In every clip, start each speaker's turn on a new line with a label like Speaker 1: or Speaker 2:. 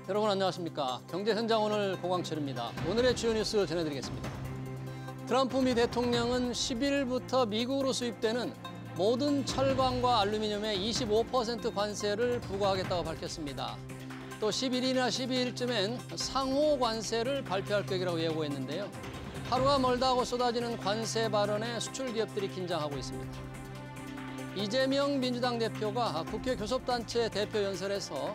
Speaker 1: 여러분 안녕하십니까. 경제현장 오늘 고광철입니다. 오늘의 주요 뉴스 전해드리겠습니다. 트럼프 미 대통령은 10일부터 미국으로 수입되는 모든 철광과 알루미늄에 25% 관세를 부과하겠다고 밝혔습니다. 또 11일이나 12일쯤엔 상호 관세를 발표할 계획이라고 예고했는데요. 하루가 멀다 하고 쏟아지는 관세 발언에 수출 기업들이 긴장하고 있습니다. 이재명 민주당 대표가 국회 교섭단체 대표 연설에서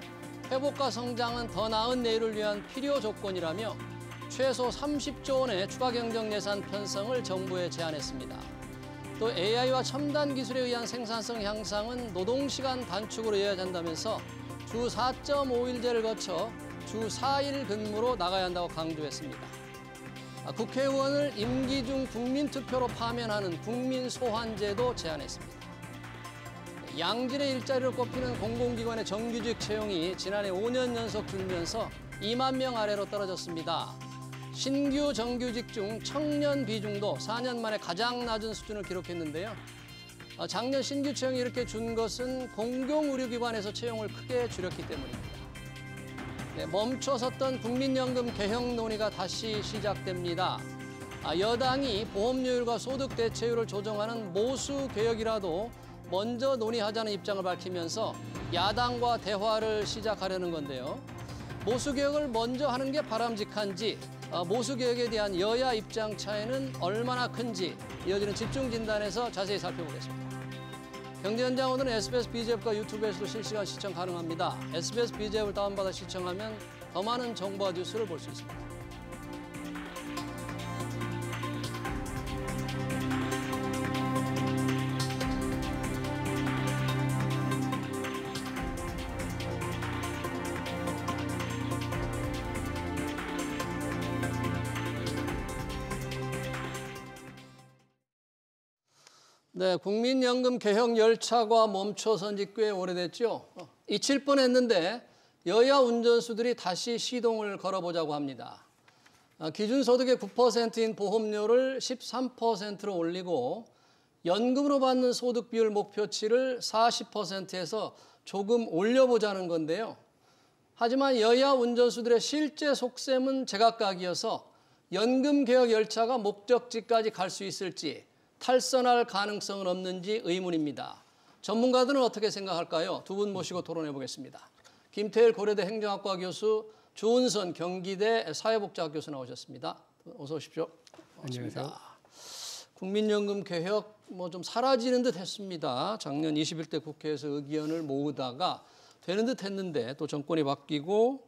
Speaker 1: 회복과 성장은 더 나은 내일을 위한 필요 조건이라며 최소 30조 원의 추가 경정 예산 편성을 정부에 제안했습니다. 또 AI와 첨단 기술에 의한 생산성 향상은 노동시간 단축으로 이어야 한다면서 주 4.5일제를 거쳐 주 4일 근무로 나가야 한다고 강조했습니다. 국회의원을 임기 중 국민투표로 파면하는 국민소환제도 제안했습니다. 양질의 일자리로 꼽히는 공공기관의 정규직 채용이 지난해 5년 연속 줄면서 2만 명 아래로 떨어졌습니다. 신규 정규직 중 청년 비중도 4년 만에 가장 낮은 수준을 기록했는데요. 작년 신규 채용이 이렇게 준 것은 공공의료기관에서 채용을 크게 줄였기 때문입니다. 멈춰섰던 국민연금 개혁 논의가 다시 시작됩니다. 여당이 보험료율과 소득 대체율을 조정하는 모수 개혁이라도 먼저 논의하자는 입장을 밝히면서 야당과 대화를 시작하려는 건데요. 모수개혁을 먼저 하는 게 바람직한지, 모수개혁에 대한 여야 입장 차이는 얼마나 큰지 이어지는 집중진단에서 자세히 살펴보겠습니다. 경제현장 오늘은 SBS BG앱과 유튜브에서도 실시간 시청 가능합니다. SBS BG앱을 다운받아 시청하면 더 많은 정보와 뉴스를 볼 수 있습니다. 네, 국민연금 개혁 열차가 멈춰선 지 꽤 오래됐죠. 잊힐 뻔했는데 여야 운전수들이 다시 시동을 걸어보자고 합니다. 기준소득의 9%인 보험료를 13%로 올리고 연금으로 받는 소득 비율 목표치를 40%에서 조금 올려보자는 건데요. 하지만 여야 운전수들의 실제 속셈은 제각각이어서 연금 개혁 열차가 목적지까지 갈 수 있을지 탈선할 가능성은 없는지 의문입니다. 전문가들은 어떻게 생각할까요? 두 분 모시고 토론해 보겠습니다. 김태일 고려대 행정학과 교수, 조은선 경기대 사회복지학 교수 나오셨습니다. 어서 오십시오.
Speaker 2: 안녕하세요.
Speaker 1: 국민연금 개혁 좀 사라지는 듯 했습니다. 작년 21대 국회에서 의견을 모으다가 되는 듯 했는데 또 정권이 바뀌고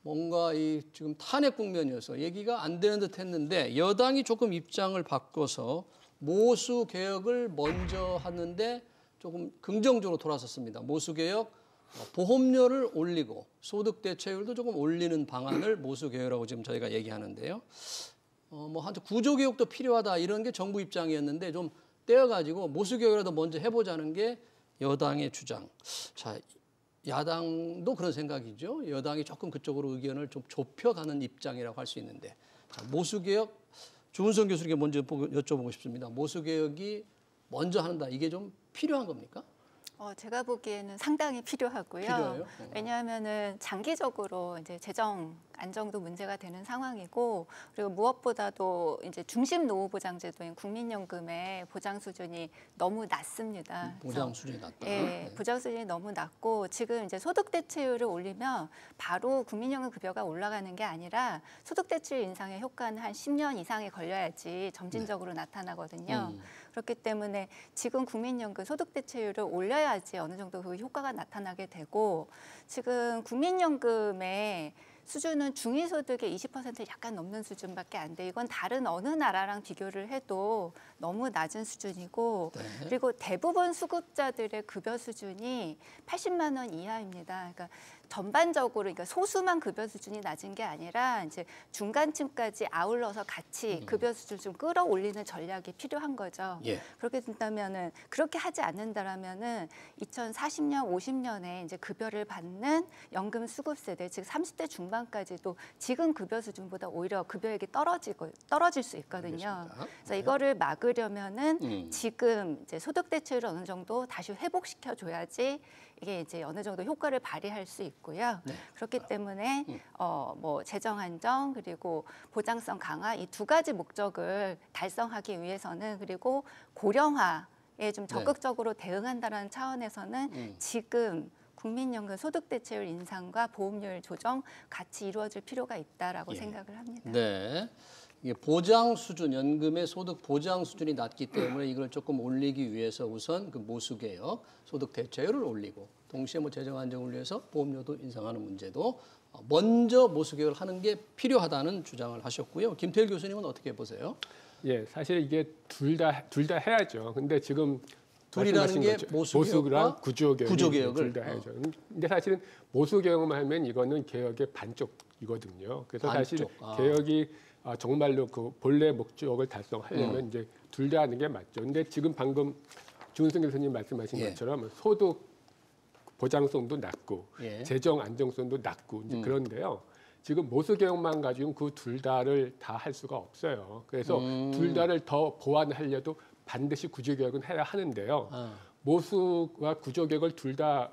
Speaker 1: 뭔가 지금 탄핵 국면이어서 얘기가 안 되는 듯 했는데 여당이 조금 입장을 바꿔서 모수 개혁을 먼저 하는데 조금 긍정적으로 돌아섰습니다. 모수 개혁, 보험료를 올리고 소득 대체율도 조금 올리는 방안을 모수 개혁이라고 지금 저희가 얘기하는데요. 한때 구조 개혁도 필요하다 이런 게 정부 입장이었는데 좀 떼어가지고 모수 개혁이라도 먼저 해보자는 게 여당의 주장. 자, 야당도 그런 생각이죠. 여당이 조금 그쪽으로 의견을 좀 좁혀가는 입장이라고 할 수 있는데 모수 개혁. 조은선 교수님께 먼저 여쭤보고 싶습니다. 모수개혁이 먼저 한다. 이게 좀 필요한 겁니까?
Speaker 3: 제가 보기에는 상당히 필요하고요.
Speaker 1: 필요해요?
Speaker 3: 왜냐하면은 장기적으로 이제 재정 안정도 문제가 되는 상황이고, 그리고 무엇보다도 이제 중심 노후 보장제도인 국민연금의 보장 수준이 너무 낮습니다.
Speaker 1: 보장 수준이 낮다.
Speaker 3: 네, 보장 수준이 너무 낮고 지금 이제 소득 대체율을 올리면 바로 국민연금 급여가 올라가는 게 아니라 소득 대체율 인상의 효과는 한 10년 이상이 걸려야지 점진적으로 나타나거든요. 그렇기 때문에 지금 국민연금 소득 대체율을 올려야지 어느 정도 그 효과가 나타나게 되고, 지금 국민연금의 수준은 중위소득의 20% 약간 넘는 수준밖에 안 돼. 이건 다른 어느 나라랑 비교를 해도 너무 낮은 수준이고,
Speaker 1: 네.
Speaker 3: 그리고 대부분 수급자들의 급여 수준이 80만 원 이하입니다. 그러니까 전반적으로, 그러니까 소수만 급여 수준이 낮은 게 아니라 이제 중간층까지 아울러서 같이 급여 수준을 좀 끌어올리는 전략이 필요한 거죠.
Speaker 1: 예.
Speaker 3: 그렇게 된다면은, 그렇게 하지 않는다라면은 2040년, 50년에 이제 급여를 받는 연금 수급 세대, 즉 30대 중반까지도 지금 급여 수준보다 오히려 급여액이 떨어질 수 있거든요.
Speaker 1: 알겠습니다.
Speaker 3: 그래서 이거를 막으려면은 지금 이제 소득 대체율을 어느 정도 다시 회복시켜 줘야지 이게 이제 어느 정도 효과를 발휘할 수 있고요.
Speaker 1: 네.
Speaker 3: 그렇기 때문에 뭐 재정 안정 그리고 보장성 강화 이 두 가지 목적을 달성하기 위해서는 그리고 고령화에 좀 적극적으로 대응한다는 차원에서는 지금 국민연금 소득 대체율 인상과 보험료율 조정 같이 이루어질 필요가 있다라고 생각을 합니다.
Speaker 1: 네. 이게 보장 수준, 연금의 소득 보장 수준이 낮기 때문에 이걸 조금 올리기 위해서 우선 그 모수개혁, 소득 대체율을 올리고 동시에 뭐 재정 안정을 위해서 보험료도 인상하는 문제도 먼저 모수개혁을 하는 게 필요하다는 주장을 하셨고요. 김태일 교수님은 어떻게 보세요?
Speaker 2: 예, 사실 이게 둘 다 해야죠. 근데 지금
Speaker 1: 둘이라는 게
Speaker 2: 모수랑 구조개혁을
Speaker 1: 구조개혁을
Speaker 2: 둘 다 해야죠. 근데 사실은 모수개혁만 하면 이거는 개혁의 반쪽이거든요. 그래서 사실 개혁이 정말로 그 본래 목적을 달성하려면 이제 둘 다 하는 게 맞죠. 근데 지금 방금 주은승 교수님 말씀하신 것처럼 소득 보장성도 낮고 재정 안정성도 낮고 이제 그런데요. 지금 모수개혁만 가지고 그 둘 다를 다 할 수가 없어요. 그래서 둘 다를 더 보완하려도 반드시 구조개혁은 해야 하는데요. 모수와 구조개혁을 둘 다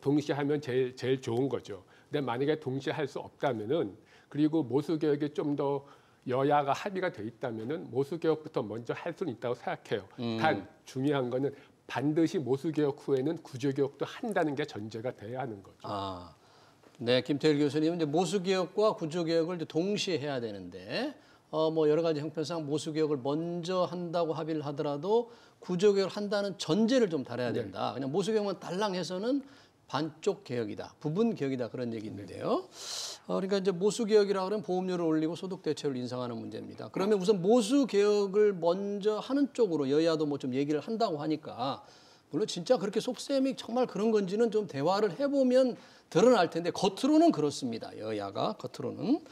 Speaker 2: 동시에 하면 제일 좋은 거죠. 근데 만약에 동시에 할 수 없다면은 그리고 모수개혁이 좀 더 여야가 합의가 돼 있다면은 모수개혁부터 먼저 할 수는 있다고 생각해요. 단 중요한 거는 반드시 모수개혁 후에는 구조개혁도 한다는 게 전제가 돼야 하는 거죠.
Speaker 1: 네, 김태일 교수님은 이제 모수개혁과 구조개혁을 이제 동시에 해야 되는데 뭐 여러 가지 형편상 모수개혁을 먼저 한다고 합의를 하더라도 구조개혁을 한다는 전제를 좀 달아야 된다. 그냥 모수개혁만 달랑해서는 반쪽 개혁이다, 부분 개혁이다 그런 얘기 있는데요. 그러니까 이제 모수개혁이라 그러면 보험료를 올리고 소득 대체율을 인상하는 문제입니다. 그러면 우선 모수개혁을 먼저 하는 쪽으로 여야도 뭐 좀 얘기를 한다고 하니까 물론 진짜 그렇게 속셈이 정말 그런 건지는 좀 대화를 해보면 드러날 텐데 겉으로는 그렇습니다. 여야가 겉으로는.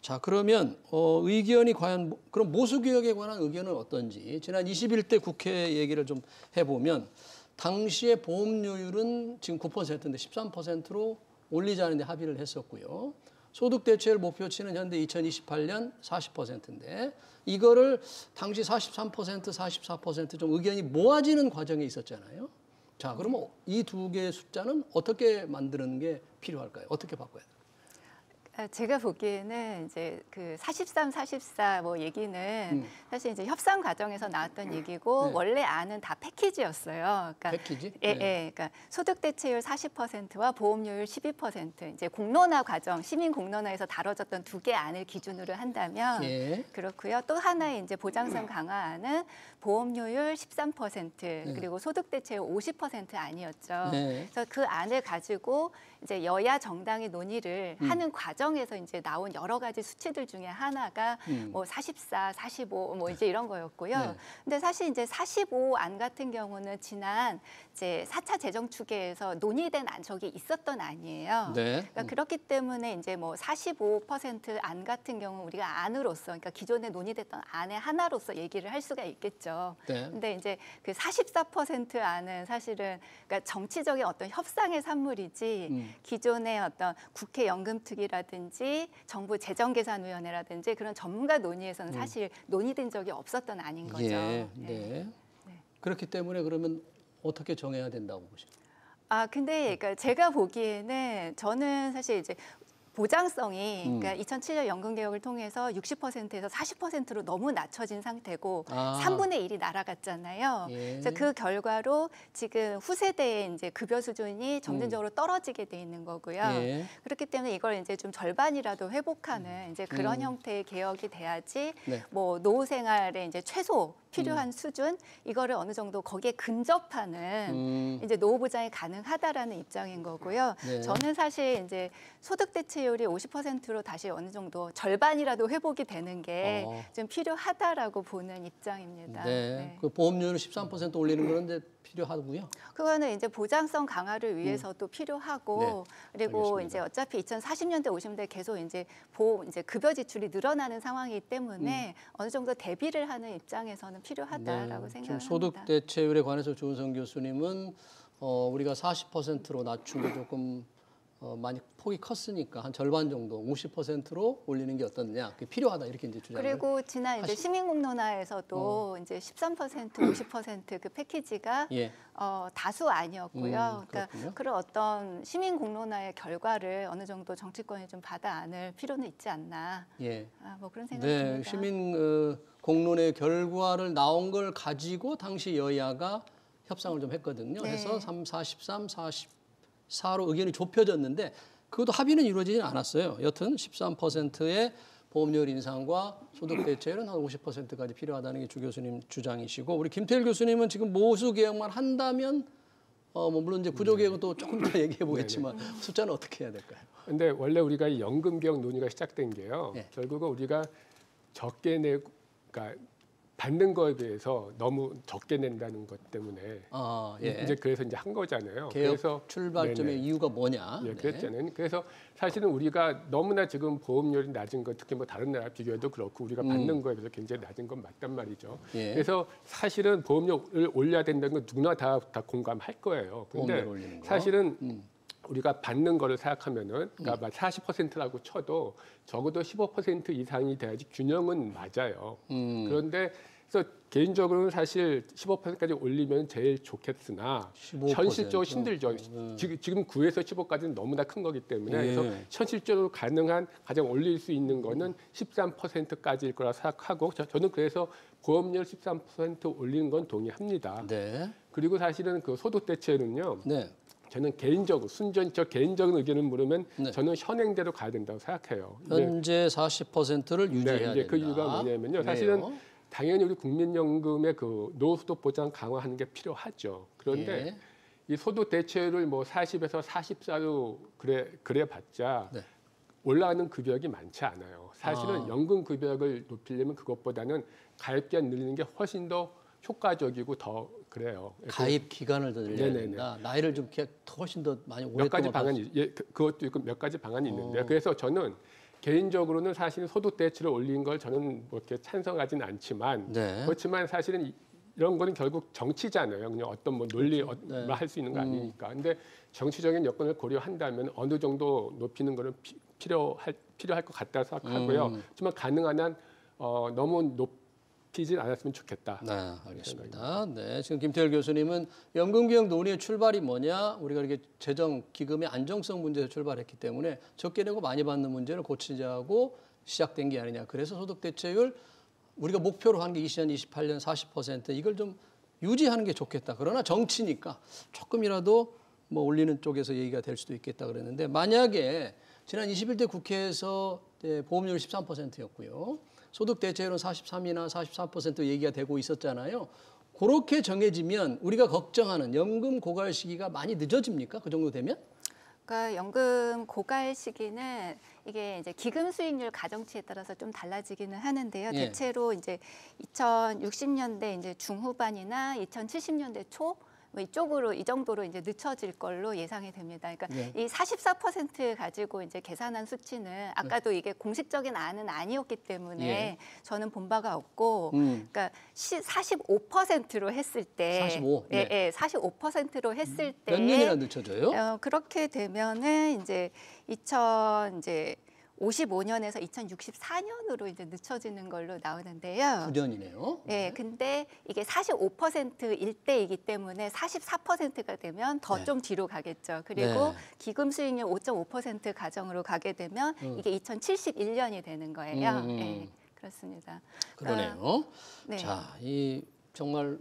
Speaker 1: 자, 그러면 의견이 과연 그럼 모수개혁에 관한 의견은 어떤지 지난 21대 국회 얘기를 좀 해보면 당시의 보험료율은 지금 9%인데 13%로 올리자는데 합의를 했었고요. 소득 대체율 목표치는 현재 2028년 40%인데 이거를 당시 43%, 44%좀 의견이 모아지는 과정에 있었잖아요. 자, 그러면 이 두 개의 숫자는 어떻게 만드는 게 필요할까요? 어떻게 바꿔야 돼요?
Speaker 3: 제가 보기에는 이제 그 43, 44 뭐 얘기는 사실 이제 협상 과정에서 나왔던 얘기고 원래 안은 다 패키지였어요. 그러니까
Speaker 1: 패키지?
Speaker 3: 그러니까 소득 대체율 40%와 보험료율 12% 이제 공론화 과정, 시민 공론화에서 다뤄졌던 두 개 안을 기준으로 한다면 그렇고요. 또 하나의 이제 보장성 강화안은 보험료율 13% 그리고 소득 대체율 50% 안이었죠. 그래서 그 안을 가지고 이제 여야 정당이 논의를 하는 과정에서 이제 나온 여러 가지 수치들 중에 하나가 뭐 44, 45 뭐 이제 이런 거였고요. 근데 사실 이제 45 안 같은 경우는 지난 이제 4차 재정 추계에서 논의된 적이 있었던 안이에요. 그러니까 그렇기 때문에 이제 뭐 45% 안 같은 경우 우리가 안으로서 그러니까 기존에 논의됐던 안의 하나로서 얘기를 할 수가 있겠죠. 근데 이제 그 44% 안은 사실은 그러니까 정치적인 어떤 협상의 산물이지 기존의 어떤 국회 연금특위라든지 정부 재정계산위원회라든지 그런 전문가 논의에서는 사실 논의된 적이 없었던 안인 거죠.
Speaker 1: 그렇기 때문에 그러면 어떻게 정해야 된다고 보십니까?
Speaker 3: 근데 그러니까 제가 보기에는 저는 사실 이제 보장성이 그러니까 2007년 연금개혁을 통해서 60%에서 40%로 너무 낮춰진 상태고 3분의 1이 날아갔잖아요. 그래서 그 결과로 지금 후세대의 이제 급여 수준이 점진적으로 떨어지게 돼 있는 거고요. 그렇기 때문에 이걸 이제 좀 절반이라도 회복하는 이제 그런 형태의 개혁이 돼야지 뭐 노후 생활에 이제 최소 필요한 수준 이거를 어느 정도 거기에 근접하는 이제 노후 보장이 가능하다라는 입장인 거고요. 저는 사실 이제 소득 대체율이 50%로 다시 어느 정도 절반이라도 회복이 되는 게 좀 필요하다라고 보는 입장입니다.
Speaker 1: 그 보험료를 13% 올리는 거는 이제 필요하고요.
Speaker 3: 그거는 이제 보장성 강화를 위해서도 필요하고 그리고 이제 어차피 2040년대 50년대 계속 이제 급여 지출이 늘어나는 상황이기 때문에 어느 정도 대비를 하는 입장에서는 필요하다라고 생각합니다.
Speaker 1: 지금 소득 대체율에 관해서 조은성 교수님은 우리가 40%로 낮춘 게 조금 많이 폭이 컸으니까 한 절반 정도 50%로 올리는 게 어떻느냐, 그게 필요하다 이렇게 이제 주장을.
Speaker 3: 그리고 지난 이제 시민공론화에서도 이제 13%, 50% 그 패키지가
Speaker 1: 예.
Speaker 3: 다수 아니었고요. 그러니까
Speaker 1: 그렇군요.
Speaker 3: 그런 어떤 시민공론화의 결과를 어느 정도 정치권이 좀 받아 안을 필요는 있지 않나.
Speaker 1: 예.
Speaker 3: 뭐 그런 생각이
Speaker 1: 네,
Speaker 3: 듭니다.
Speaker 1: 시민 공론의 결과를 나온 걸 가지고 당시 여야가 협상을 좀 했거든요.
Speaker 3: 네.
Speaker 1: 그래서 43, 44로 의견이 좁혀졌는데 그것도 합의는 이루어지지 않았어요. 여튼 13%의 보험료율 인상과 소득 대체율은 한 50%까지 필요하다는 게 주 교수님 주장이시고, 우리 김태일 교수님은 지금 모수 개혁만 한다면 물론 이제 구조 개혁은 또 조금 이따 얘기해 보겠지만 숫자는 어떻게 해야 될까요?
Speaker 2: 근데 원래 우리가 이 연금 개혁 논의가 시작된 게요.
Speaker 1: 예.
Speaker 2: 결국은 우리가 적게 내고, 그러니까 받는 거에 비해서 너무 적게 낸다는 것 때문에
Speaker 1: 예.
Speaker 2: 이제 그래서 이제 한 거잖아요.
Speaker 1: 개혁
Speaker 2: 그래서
Speaker 1: 출발점의
Speaker 2: 네네.
Speaker 1: 이유가 뭐냐?
Speaker 2: 예,
Speaker 1: 네.
Speaker 2: 그랬잖아요. 그래서 사실은 우리가 너무나 지금 보험료율이 낮은 거, 특히 뭐 다른 나라 비교해도 그렇고 우리가 받는 거에 비해서 굉장히 낮은 건 맞단 말이죠.
Speaker 1: 예.
Speaker 2: 그래서 사실은 보험료를 올려야 된다는 건 누구나 다 공감할 거예요. 근데
Speaker 1: 보험료를 올리는 거.
Speaker 2: 사실은 우리가 받는 거를 생각하면은, 그러니까 40%라고 쳐도 적어도 15% 이상이 돼야지 균형은 맞아요. 그런데 그래서 개인적으로는 사실 15%까지 올리면 제일 좋겠으나
Speaker 1: 15%.
Speaker 2: 현실적으로 힘들죠. 지금 9에서 15까지는 너무나 큰 거기 때문에
Speaker 1: 예.
Speaker 2: 그래서 현실적으로 가능한 가장 올릴 수 있는 거는 13%까지일 거라 생각하고 저는 그래서 보험료를 13% 올리는 건 동의합니다.
Speaker 1: 네.
Speaker 2: 그리고 사실은 그 소득 대체는요.
Speaker 1: 네.
Speaker 2: 저는 개인적으로 개인적인 의견을 물으면
Speaker 1: 네.
Speaker 2: 저는 현행대로 가야 된다고 생각해요.
Speaker 1: 현재 40%를 유지해야
Speaker 2: 이제
Speaker 1: 된다.
Speaker 2: 그 이유가 뭐냐면요. 사실은 당연히 우리 국민연금의 그 노후소득 보장 강화하는 게 필요하죠. 그런데
Speaker 1: 예.
Speaker 2: 이 소득 대체율을 뭐 40에서 44로 그래봤자
Speaker 1: 네.
Speaker 2: 올라가는 급여액이 많지 않아요. 사실은 연금 급여액을 높이려면 그것보다는 가입기간 늘리는 게 훨씬 더 효과적이고 더 그래요.
Speaker 1: 가입 기간을 더 늘려야
Speaker 2: 네네네.
Speaker 1: 된다. 나이를 좀 훨씬 더 많이 오랫동안
Speaker 2: 몇 가지 방안이 그것도 있고 몇 가지 방안이 있는데 그래서 저는 개인적으로는 사실은 소득 대체를 올린 걸 저는 뭐 이렇게 찬성하지는 않지만
Speaker 1: 네.
Speaker 2: 그렇지만 사실은 이런 거는 결국 정치잖아요. 그냥 어떤 뭐 논리
Speaker 1: 네.
Speaker 2: 할 수 있는 거 아니니까. 근데 정치적인 여건을 고려한다면 어느 정도 높이는 거는 필요할 것 같다 생각하고요. 하지만 가능한 한 너무 높이진 않았으면 좋겠다.
Speaker 1: 네, 알겠습니다. 네, 지금 김태일 교수님은 연금개혁 논의의 출발이 뭐냐? 우리가 이렇게 재정 기금의 안정성 문제에서 출발했기 때문에 적게 내고 많이 받는 문제를 고치자고 시작된 게 아니냐. 그래서 소득 대체율 우리가 목표로 한 게 2028년 40% 이걸 좀 유지하는 게 좋겠다. 그러나 정치니까 조금이라도 뭐 올리는 쪽에서 얘기가 될 수도 있겠다 그랬는데, 만약에 지난 21대 국회에서 보험료율 13%였고요. 소득 대체율은 43이나 44% 얘기가 되고 있었잖아요. 그렇게 정해지면 우리가 걱정하는 연금 고갈 시기가 많이 늦어집니까? 그 정도 되면?
Speaker 3: 그러니까 연금 고갈 시기는 이게 이제 기금 수익률 가정치에 따라서 좀 달라지기는 하는데요.
Speaker 1: 예.
Speaker 3: 대체로 이제 2060년대 이제 중후반이나 2070년대 초 뭐 이쪽으로 이 정도로 이제 늦춰질 걸로 예상이 됩니다. 그러니까
Speaker 1: 네.
Speaker 3: 이 44% 가지고 이제 계산한 수치는 아까도 이게 공식적인 안은 아니었기 때문에
Speaker 1: 예.
Speaker 3: 저는 본 바가 없고, 그러니까 45%로 했을 때,
Speaker 1: 45? 네.
Speaker 3: 예, 45%로 했을 때
Speaker 1: 몇 년이나 늦춰져요?
Speaker 3: 그렇게 되면은 이제 55년에서 2064년으로 이제 늦춰지는 걸로 나오는데요.
Speaker 1: 9년이네요.
Speaker 3: 네, 근데 이게 45%일 때이기 때문에 44%가 되면 더 좀 뒤로 가겠죠. 그리고
Speaker 1: 네.
Speaker 3: 기금 수익률 5.5% 가정으로 가게 되면 이게 2071년이 되는 거예요. 네, 그렇습니다.
Speaker 1: 그러네요.
Speaker 3: 네.
Speaker 1: 자, 이 정말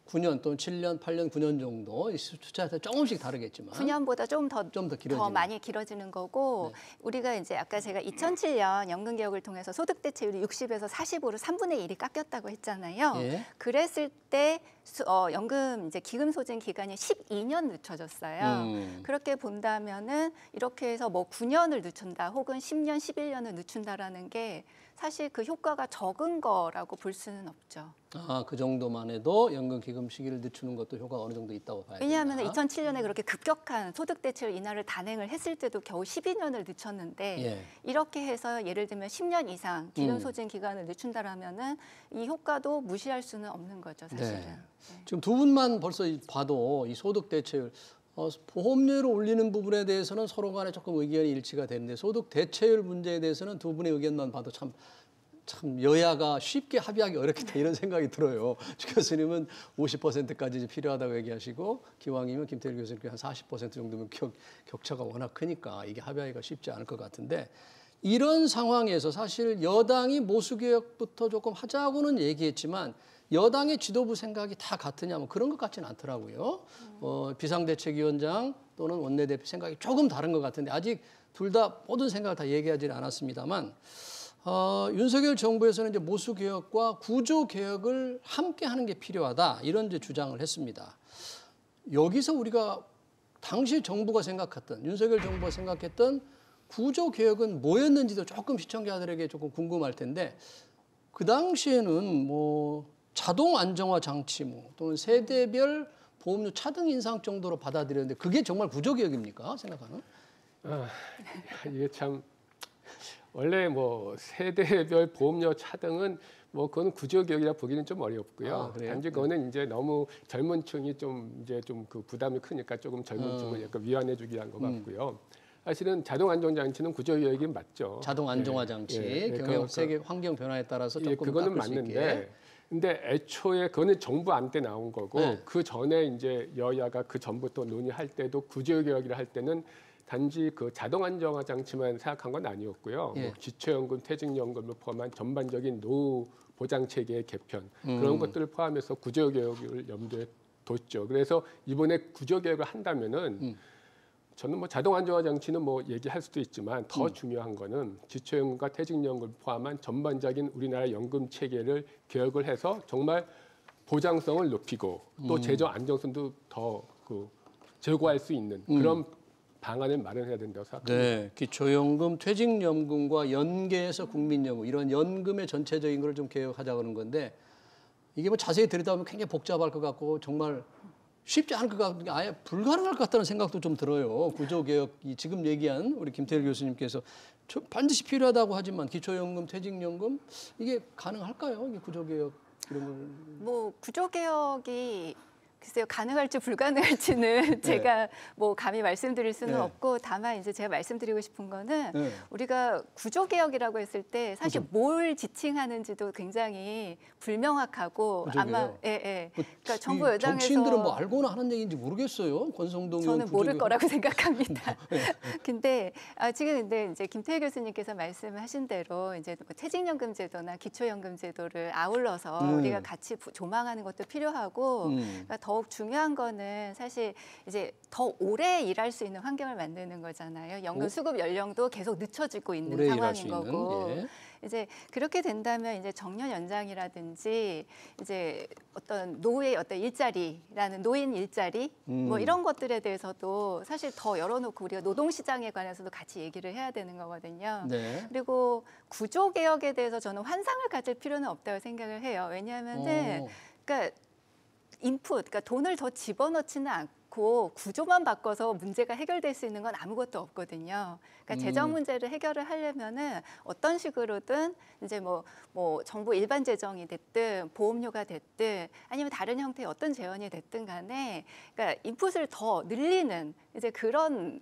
Speaker 1: 9년 또는 7년, 8년, 9년 정도 이 숫자에서 조금씩 다르겠지만
Speaker 3: 9년보다 좀 더
Speaker 1: 길어지는.
Speaker 3: 많이 길어지는 거고, 우리가 이제 아까 제가 2007년 연금 개혁을 통해서 소득 대체율이 60에서 45로 3분의 1이 깎였다고 했잖아요.
Speaker 1: 예.
Speaker 3: 그랬을 때 연금 이제 기금 소진 기간이 12년 늦춰졌어요. 그렇게 본다면은 이렇게 해서 뭐 9년을 늦춘다 혹은 10년, 11년을 늦춘다라는 게 사실 그 효과가 적은 거라고 볼 수는 없죠.
Speaker 1: 그 정도만 해도 연금 기금 시기를 늦추는 것도 효과가 어느 정도 있다고 봐야 된다.
Speaker 3: 왜냐하면 2007년에 그렇게 급격한 소득 대체율 인하를 단행을 했을 때도 겨우 12년을 늦췄는데
Speaker 1: 예.
Speaker 3: 이렇게 해서 예를 들면 10년 이상 기금 소진 기간을 늦춘다라면은 이 효과도 무시할 수는 없는 거죠, 사실은.
Speaker 1: 네. 지금 두 분만 벌써 봐도 이 소득 대체율 보험료를 올리는 부분에 대해서는 서로 간에 조금 의견이 일치가 되는데 소득 대체율 문제에 대해서는 두 분의 의견만 봐도 참 여야가 쉽게 합의하기 어렵겠다 이런 생각이 들어요. 주 교수님은 50%까지 필요하다고 얘기하시고 기왕이면 김태일 교수님께 한 40% 정도면 격차가 워낙 크니까 이게 합의하기가 쉽지 않을 것 같은데 이런 상황에서 사실 여당이 모수개혁부터 조금 하자고는 얘기했지만 여당의 지도부 생각이 다 같으냐 뭐 그런 것 같지는 않더라고요. 비상대책위원장 또는 원내대표 생각이 조금 다른 것 같은데 아직 둘 다 모든 생각을 다 얘기하지는 않았습니다만 윤석열 정부에서는 이제 모수개혁과 구조개혁을 함께 하는 게 필요하다 이런 이제 주장을 했습니다. 여기서 우리가 당시 정부가 생각했던 윤석열 정부가 생각했던 구조개혁은 뭐였는지도 조금 시청자들에게 조금 궁금할 텐데 그 당시에는 뭐 자동 안정화 장치 뭐 또는 세대별 보험료 차등 인상 정도로 받아들였는데 그게 정말 구조개혁입니까? 생각하는?
Speaker 2: 이게 참 원래 뭐 세대별 보험료 차등은 뭐 그건 구조개혁이라 보기는 좀 어렵고요. 단지 그거는 이제 너무 젊은 층이 좀 이제 좀 그 부담이 크니까 조금 젊은 층을 약간 위안해주기 위한 것 같고요. 사실은 자동 안정 장치는 구조개혁이 맞죠.
Speaker 1: 자동 안정화 장치 경영 세계 환경 변화에 따라서 조금
Speaker 2: 그거는 맞는데. 근데 애초에 그거는 정부 안 때 나온 거고 그 전에 이제 여야가 그 전부터 논의할 때도 구조개혁이라 할 때는 단지 그 자동 안정화 장치만 생각한 건 아니었고요. 뭐 기초연금, 퇴직연금을 포함한 전반적인 노후 보장 체계의 개편 그런 것들을 포함해서 구조개혁을 염두에 뒀죠. 그래서 이번에 구조개혁을 한다면은 저는 뭐 자동 안정화 장치는 뭐 얘기할 수도 있지만 더 중요한 거는 기초연금과 퇴직연금을 포함한 전반적인 우리나라 연금 체계를 개혁을 해서 정말 보장성을 높이고 또 재정 안정성도 더 그 제고할 수 있는 그런 방안을 마련해야 된다고 생각합니다.
Speaker 1: 네, 기초연금, 퇴직연금과 연계해서 국민연금 이런 연금의 전체적인 걸 좀 개혁하자 그런 건데 이게 뭐 자세히 들여다보면 굉장히 복잡할 것 같고 정말 쉽지 않을 것 같고 아예 불가능할 것 같다는 생각도 좀 들어요. 구조개혁이 지금 얘기한 우리 김태일 교수님께서 반드시 필요하다고 하지만 기초연금, 퇴직연금 이게 가능할까요? 이게 구조개혁 이런 걸.
Speaker 3: 뭐 구조개혁이 글쎄요, 가능할지 불가능할지는 제가 뭐 감히 말씀드릴 수는 없고 다만 이제 제가 말씀드리고 싶은 거는 우리가 구조개혁이라고 했을 때 사실 뭘 지칭하는지도 굉장히 불명확하고 아마 그러니까 정부 여당에서
Speaker 1: 정치인들은 뭐 알고나 하는 얘기인지 모르겠어요. 권성동
Speaker 3: 저는 모를 거라고 생각합니다. 근데 지금 근데 이제 김태일 교수님께서 말씀하신 대로 이제 퇴직연금 제도나 기초연금 제도를 아울러서 우리가 같이 조망하는 것도 필요하고 그러니까 더욱 중요한 거는 사실 이제 더 오래 일할 수 있는 환경을 만드는 거잖아요. 연금 수급 연령도 계속 늦춰지고 있는 상황인 거고. 이제 그렇게 된다면 이제 정년 연장이라든지 이제 어떤 노후의 어떤 일자리라는 노인 일자리 뭐 이런 것들에 대해서도 사실 더 열어놓고 우리가 노동시장에 관해서도 같이 얘기를 해야 되는 거거든요. 그리고 구조개혁에 대해서 저는 환상을 가질 필요는 없다고 생각을 해요. 왜냐하면은 그러니까 인풋, 그러니까 돈을 더 집어넣지는 않고 구조만 바꿔서 문제가 해결될 수 있는 건 아무것도 없거든요. 그러니까 재정 문제를 해결을 하려면은 어떤 식으로든 이제 뭐 정부 일반 재정이 됐든 보험료가 됐든 아니면 다른 형태의 어떤 재원이 됐든 간에 그러니까 인풋을 더 늘리는 이제 그런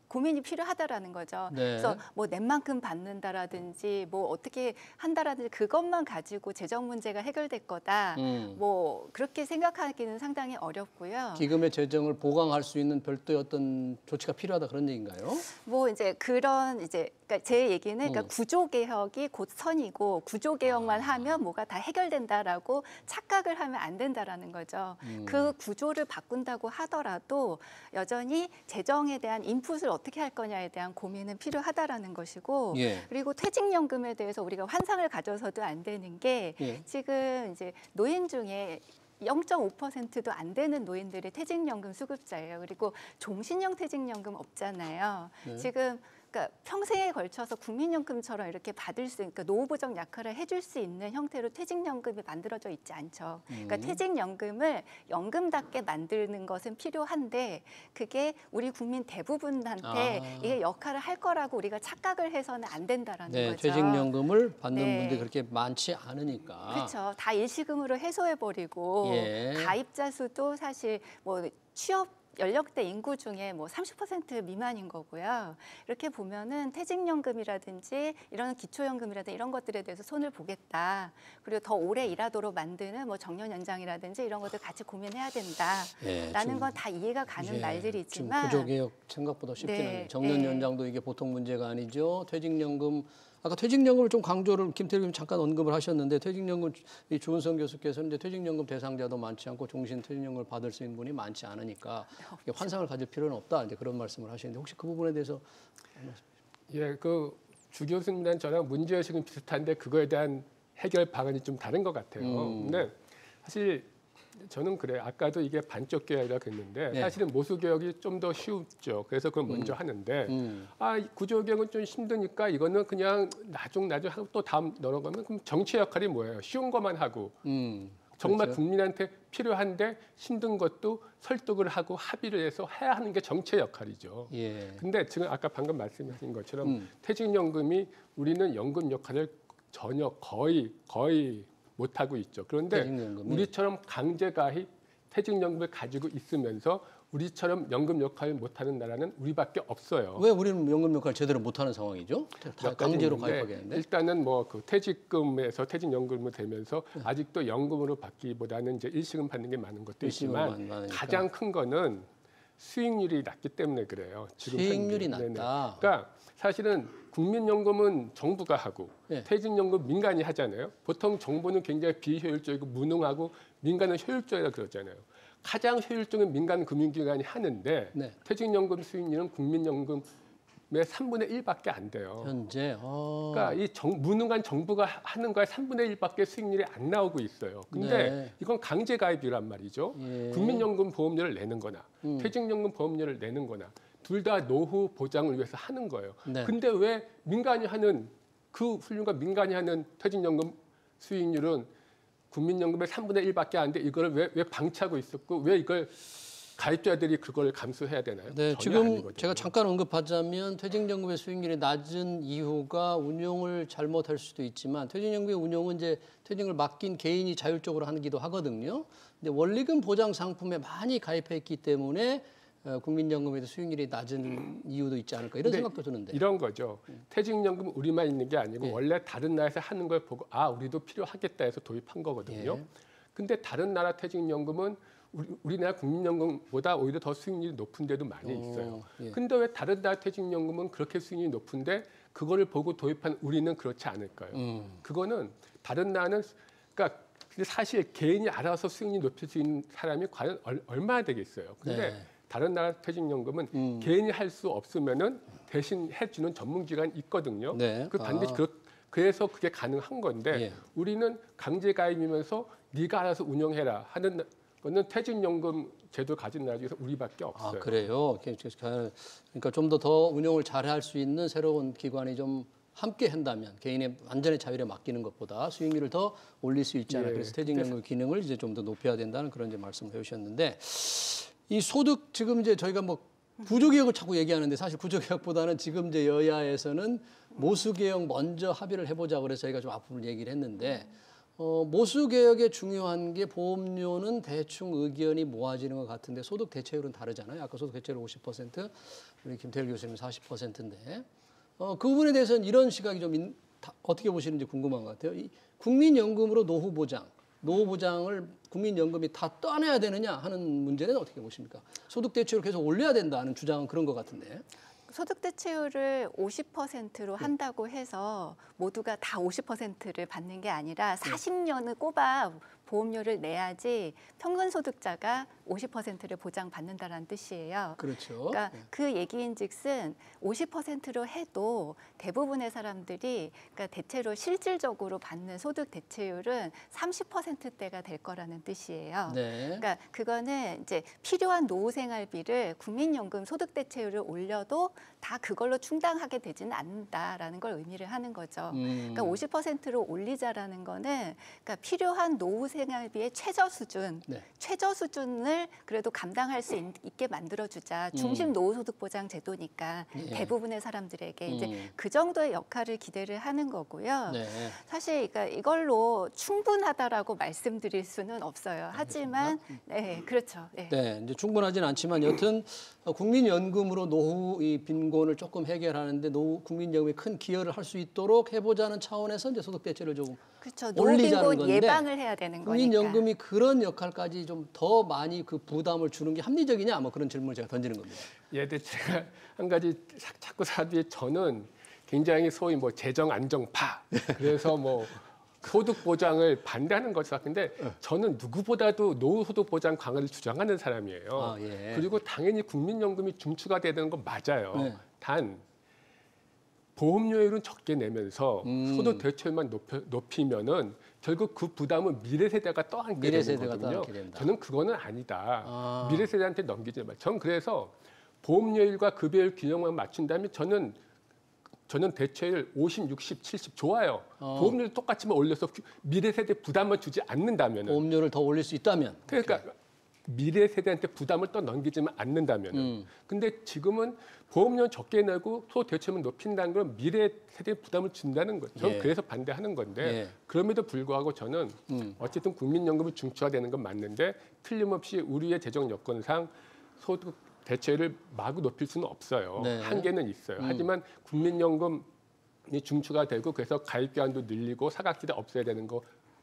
Speaker 3: 고민이 필요하다라는 거죠. 그래서 뭐 낸만큼 받는다라든지 뭐 어떻게 한다라든지 그것만 가지고 재정 문제가 해결될 거다. 뭐 그렇게 생각하기는 상당히 어렵고요.
Speaker 1: 기금의 재정을 보강할 수 있는 별도의 어떤 조치가 필요하다 그런 얘기인가요?
Speaker 3: 뭐 이제 그런 이제 그러니까 제 얘기는 그러니까 구조개혁이 곧 선이고 구조개혁만 하면 뭐가 다 해결된다라고 착각을 하면 안 된다라는 거죠. 그 구조를 바꾼다고 하더라도 여전히 재정에 대한 인풋을 어떻게 할 거냐에 대한 고민은 필요하다라는 것이고 그리고 퇴직연금에 대해서 우리가 환상을 가져서도 안 되는 게 지금 이제 노인 중에 0.5%도 안 되는 노인들이 퇴직연금 수급자예요. 그리고 종신형 퇴직연금 없잖아요. 지금 그러니까 평생에 걸쳐서 국민연금처럼 이렇게 받을 수, 그러니까 노후보장 역할을 해줄 수 있는 형태로 퇴직연금이 만들어져 있지 않죠. 그러니까 퇴직연금을 연금답게 만드는 것은 필요한데 그게 우리 국민 대부분한테 이게 역할을 할 거라고 우리가 착각을 해서는 안 된다라는 거죠.
Speaker 1: 퇴직연금을 받는 분들이 그렇게 많지 않으니까.
Speaker 3: 그렇죠. 다 일시금으로 해소해버리고 가입자 수도 사실 뭐 취업 연령대 인구 중에 뭐 30% 미만인 거고요. 이렇게 보면은 퇴직연금이라든지 이런 기초연금이라든지 이런 것들에 대해서 손을 보겠다. 그리고 더 오래 일하도록 만드는 뭐 정년 연장이라든지 이런 것들 같이 고민해야 된다라는 건 다 이해가 가는 말들이지만
Speaker 1: 구조개혁 생각보다 쉽지는
Speaker 3: 네,
Speaker 1: 않아요. 정년 연장도 이게 보통 문제가 아니죠. 퇴직연금 아까 퇴직연금을 좀 강조를 김태리 교수님 잠깐 언급을 하셨는데 퇴직연금 이 주은성 교수께서는 이제 퇴직연금 대상자도 많지 않고 종신 퇴직연금을 받을 수 있는 분이 많지 않으니까 환상을 가질 필요는 없다 이제 그런 말씀을 하시는데 혹시 그 부분에 대해서
Speaker 2: 예, 그 주 교수님이랑 저랑 문제의식은 비슷한데 그거에 대한 해결 방안이 좀 다른 것 같아요. 근데 사실 저는 그래요. 아까도 이게 반쪽 개혁이라고 했는데
Speaker 1: 네.
Speaker 2: 사실은 모수 개혁이 좀 더 쉽죠. 그래서 그걸 먼저 하는데 이 구조 개혁은 좀 힘드니까 이거는 그냥 나중 하고 또 다음 넘어가면 그럼 정치 역할이 뭐예요? 쉬운 것만 하고 정말
Speaker 1: 그렇죠.
Speaker 2: 국민한테 필요한데 힘든 것도 설득을 하고 합의를 해서 해야 하는 게 정치의 역할이죠.
Speaker 1: 예.
Speaker 2: 근데 지금 아까 방금 말씀하신 것처럼 퇴직연금이 우리는 연금 역할을 전혀 거의 못하고 있죠. 그런데
Speaker 1: 퇴직연금이.
Speaker 2: 우리처럼 강제가입 퇴직연금을 가지고 있으면서 우리처럼 연금 역할을 못하는 나라는 우리밖에 없어요.
Speaker 1: 왜 우리는 연금 역할을 제대로 못하는 상황이죠? 다 강제로 가입하겠는데.
Speaker 2: 일단은 뭐 그 퇴직금에서 퇴직연금을 되면서 아직도 연금으로 받기보다는 이제 일시금 받는 게 많은 것도 있지만
Speaker 1: 많으니까.
Speaker 2: 가장 큰 거는 수익률이 낮기 때문에 그래요. 지금
Speaker 1: 수익률이
Speaker 2: 현재.
Speaker 1: 낮다.
Speaker 2: 그러니까 사실은 국민연금은 정부가 하고
Speaker 1: 네.
Speaker 2: 퇴직연금 민간이 하잖아요. 보통 정부는 굉장히 비효율적이고 무능하고 민간은 효율적이라 그러잖아요. 가장 효율적인 민간 금융기관이 하는데
Speaker 1: 네.
Speaker 2: 퇴직연금 수익률은 국민연금의 3분의 1밖에 안 돼요.
Speaker 1: 현재.
Speaker 2: 그러니까 이 무능한 정부가 하는 거에 3분의 1밖에 수익률이 안 나오고 있어요. 근데
Speaker 1: 네.
Speaker 2: 이건 강제 가입이란 말이죠.
Speaker 1: 예.
Speaker 2: 국민연금 보험료를 내는 거나 퇴직연금 보험료를 내는 거나 둘 다 노후 보장을 위해서 하는 거예요.
Speaker 1: 네.
Speaker 2: 근데 왜 민간이 하는 그 훌륭한 민간이 하는 퇴직연금 수익률은 국민연금의 3분의 1밖에 안 돼. 이걸 왜 방치하고 있었고 왜 이걸 가입자들이 그걸 감수해야 되나요?
Speaker 1: 네,
Speaker 2: 전혀
Speaker 1: 지금
Speaker 2: 아니거든요.
Speaker 1: 제가 잠깐 언급하자면 퇴직연금의 수익률이 낮은 이유가 운용을 잘못할 수도 있지만 퇴직연금의 운용은 이제 퇴직을 맡긴 개인이 자율적으로 하기도 하거든요. 근데 원리금 보장 상품에 많이 가입했기 때문에 국민연금에도 수익률이 낮은 이유도 있지 않을까 이런 생각도 드는데.
Speaker 2: 이런 거죠. 퇴직연금 우리만 있는 게 아니고
Speaker 1: 예.
Speaker 2: 원래 다른 나라에서 하는 걸 보고 우리도 필요하겠다 해서 도입한 거거든요.
Speaker 1: 예.
Speaker 2: 근데 다른 나라 퇴직연금은 우리나라 국민연금보다 오히려 더 수익률이 높은 데도 많이 있어요.
Speaker 1: 예.
Speaker 2: 근데 왜 다른 나라 퇴직연금은 그렇게 수익률이 높은데 그거를 보고 도입한 우리는 그렇지 않을까요? 그거는 다른 나라는 그러니까 근데 사실 개인이 알아서 수익률 높일 수 있는 사람이 과연 얼마나 되겠어요. 근데
Speaker 1: 네.
Speaker 2: 다른 나라 퇴직연금은 개인이 할 수 없으면은 대신 해주는 전문기관이 있거든요.
Speaker 1: 네.
Speaker 2: 그 반드시 그래서 그게 가능한 건데
Speaker 1: 예.
Speaker 2: 우리는 강제 가입이면서 네가 알아서 운영해라 하는 거는 퇴직연금 제도 가진 나라 중에서 우리밖에 없어요.
Speaker 1: 그래요. 그러니까 좀 더 운용을 잘할 수 있는 새로운 기관이 좀 함께 한다면 개인의 완전히 자율에 맡기는 것보다 수익률을 더 올릴 수 있지 않아.
Speaker 2: 예.
Speaker 1: 그래서 퇴직연금 기능을 이제 좀 더 높여야 된다는 그런 이제 말씀을 해주셨는데 이 소득 지금 이제 저희가 뭐 구조개혁을 자꾸 얘기하는데 사실 구조개혁보다는 지금 이제 여야에서는 모수개혁 먼저 합의를 해보자 그래서 저희가 좀 앞부분 얘기를 했는데 모수개혁의 중요한 게 보험료는 대충 의견이 모아지는 것 같은데 소득 대체율은 다르잖아요. 아까 소득 대체율 50%, 우리 김태일 교수님 40%인데 그 부분에 대해서는 이런 시각이 좀 어떻게 보시는지 궁금한 것 같아요. 이 국민연금으로 노후 보장을 국민연금이 다 떠내야 되느냐 하는 문제는 어떻게 보십니까? 소득 대체율을 계속 올려야 된다는 주장은 그런 것 같은데.
Speaker 3: 소득 대체율을 50%로 한다고 해서 모두가 다 50%를 받는 게 아니라 40년을 꼽아 보험료를 내야지 평균 소득자가 50%를 보장받는다라는 뜻이에요.
Speaker 1: 그렇죠.
Speaker 3: 그러니까 그 얘기인즉슨 50%로 해도 대부분의 사람들이 그러니까 대체로 실질적으로 받는 소득 대체율은 30%대가 될 거라는 뜻이에요.
Speaker 1: 네.
Speaker 3: 그러니까 그거는 이제 필요한 노후 생활비를 국민연금 소득 대체율을 올려도 다 그걸로 충당하게 되지는 않는다라는 걸 의미를 하는 거죠. 그러니까 50%로 올리자라는 거는 그러니까 필요한 노후 생활에 비해 최저 수준,
Speaker 1: 네.
Speaker 3: 최저 수준을 그래도 감당할 수 있게 만들어주자. 중심 노후소득 보장 제도니까
Speaker 1: 예.
Speaker 3: 대부분의 사람들에게 이제 그 정도의 역할을 기대를 하는 거고요.
Speaker 1: 네.
Speaker 3: 사실 그러니까 이걸로 충분하다라고 말씀드릴 수는 없어요. 하지만 네, 그렇죠. 네.
Speaker 1: 네, 이제 충분하진 않지만 여튼 국민연금으로 노후 이 빈곤을 조금 해결하는데 노후 국민연금에 큰 기여를 할 수 있도록 해보자는 차원에서 이제 소득 대체를 조금
Speaker 3: 그렇죠.
Speaker 1: 올리자는
Speaker 3: 노후빈곤
Speaker 1: 건데
Speaker 3: 예방을 해야 되는 거니까.
Speaker 1: 국민연금이 그런 역할까지 좀 더 많이 그 부담을 주는 게 합리적이냐 뭐 그런 질문을 제가 던지는 겁니다.
Speaker 2: 예, 근데 제가 한 가지 자꾸 사드에 저는 굉장히 소위 뭐 재정 안정파 그래서 뭐 소득 보장을 반대하는 것이다. 근데 저는 누구보다도 노후 소득 보장 강화를 주장하는 사람이에요.
Speaker 1: 아, 예.
Speaker 2: 그리고 당연히 국민연금이 중추가 돼야 되는 건 맞아요.
Speaker 1: 네.
Speaker 2: 단 보험료율은 적게 내면서 소득 대체율만 높이면은 결국 그 부담은 미래 세대가 떠안게
Speaker 1: 미래
Speaker 2: 되는
Speaker 1: 세대가
Speaker 2: 거거든요.
Speaker 1: 떠안게 된다.
Speaker 2: 저는 그거는 아니다.
Speaker 1: 아.
Speaker 2: 미래 세대한테 넘기지 말. 전 그래서 보험료율과 급여율 균형만 맞춘다면 저는 대체율 50, 60, 70 좋아요. 보험료를 똑같이만 올려서 미래 세대 부담을 주지 않는다면은.
Speaker 1: 보험료를 더 올릴 수 있다면.
Speaker 2: 그러니까 미래 세대한테 부담을 또 넘기지만 않는다면은. 근데 지금은 보험료 적게 내고 소대체율을 높인다는 건 미래 세대에 부담을 준다는 거죠. 저는
Speaker 1: 예.
Speaker 2: 그래서 반대하는 건데
Speaker 1: 예.
Speaker 2: 그럼에도 불구하고 저는 어쨌든 국민연금이 중추화되는 건 맞는데 틀림없이 우리의 재정 여건상 소득 대체율을 마구 높일 수는 없어요.
Speaker 1: 네.
Speaker 2: 한계는 있어요. 하지만 국민연금이 중추가 되고 그래서 가입기간도 늘리고 사각지대 없애야 되는 거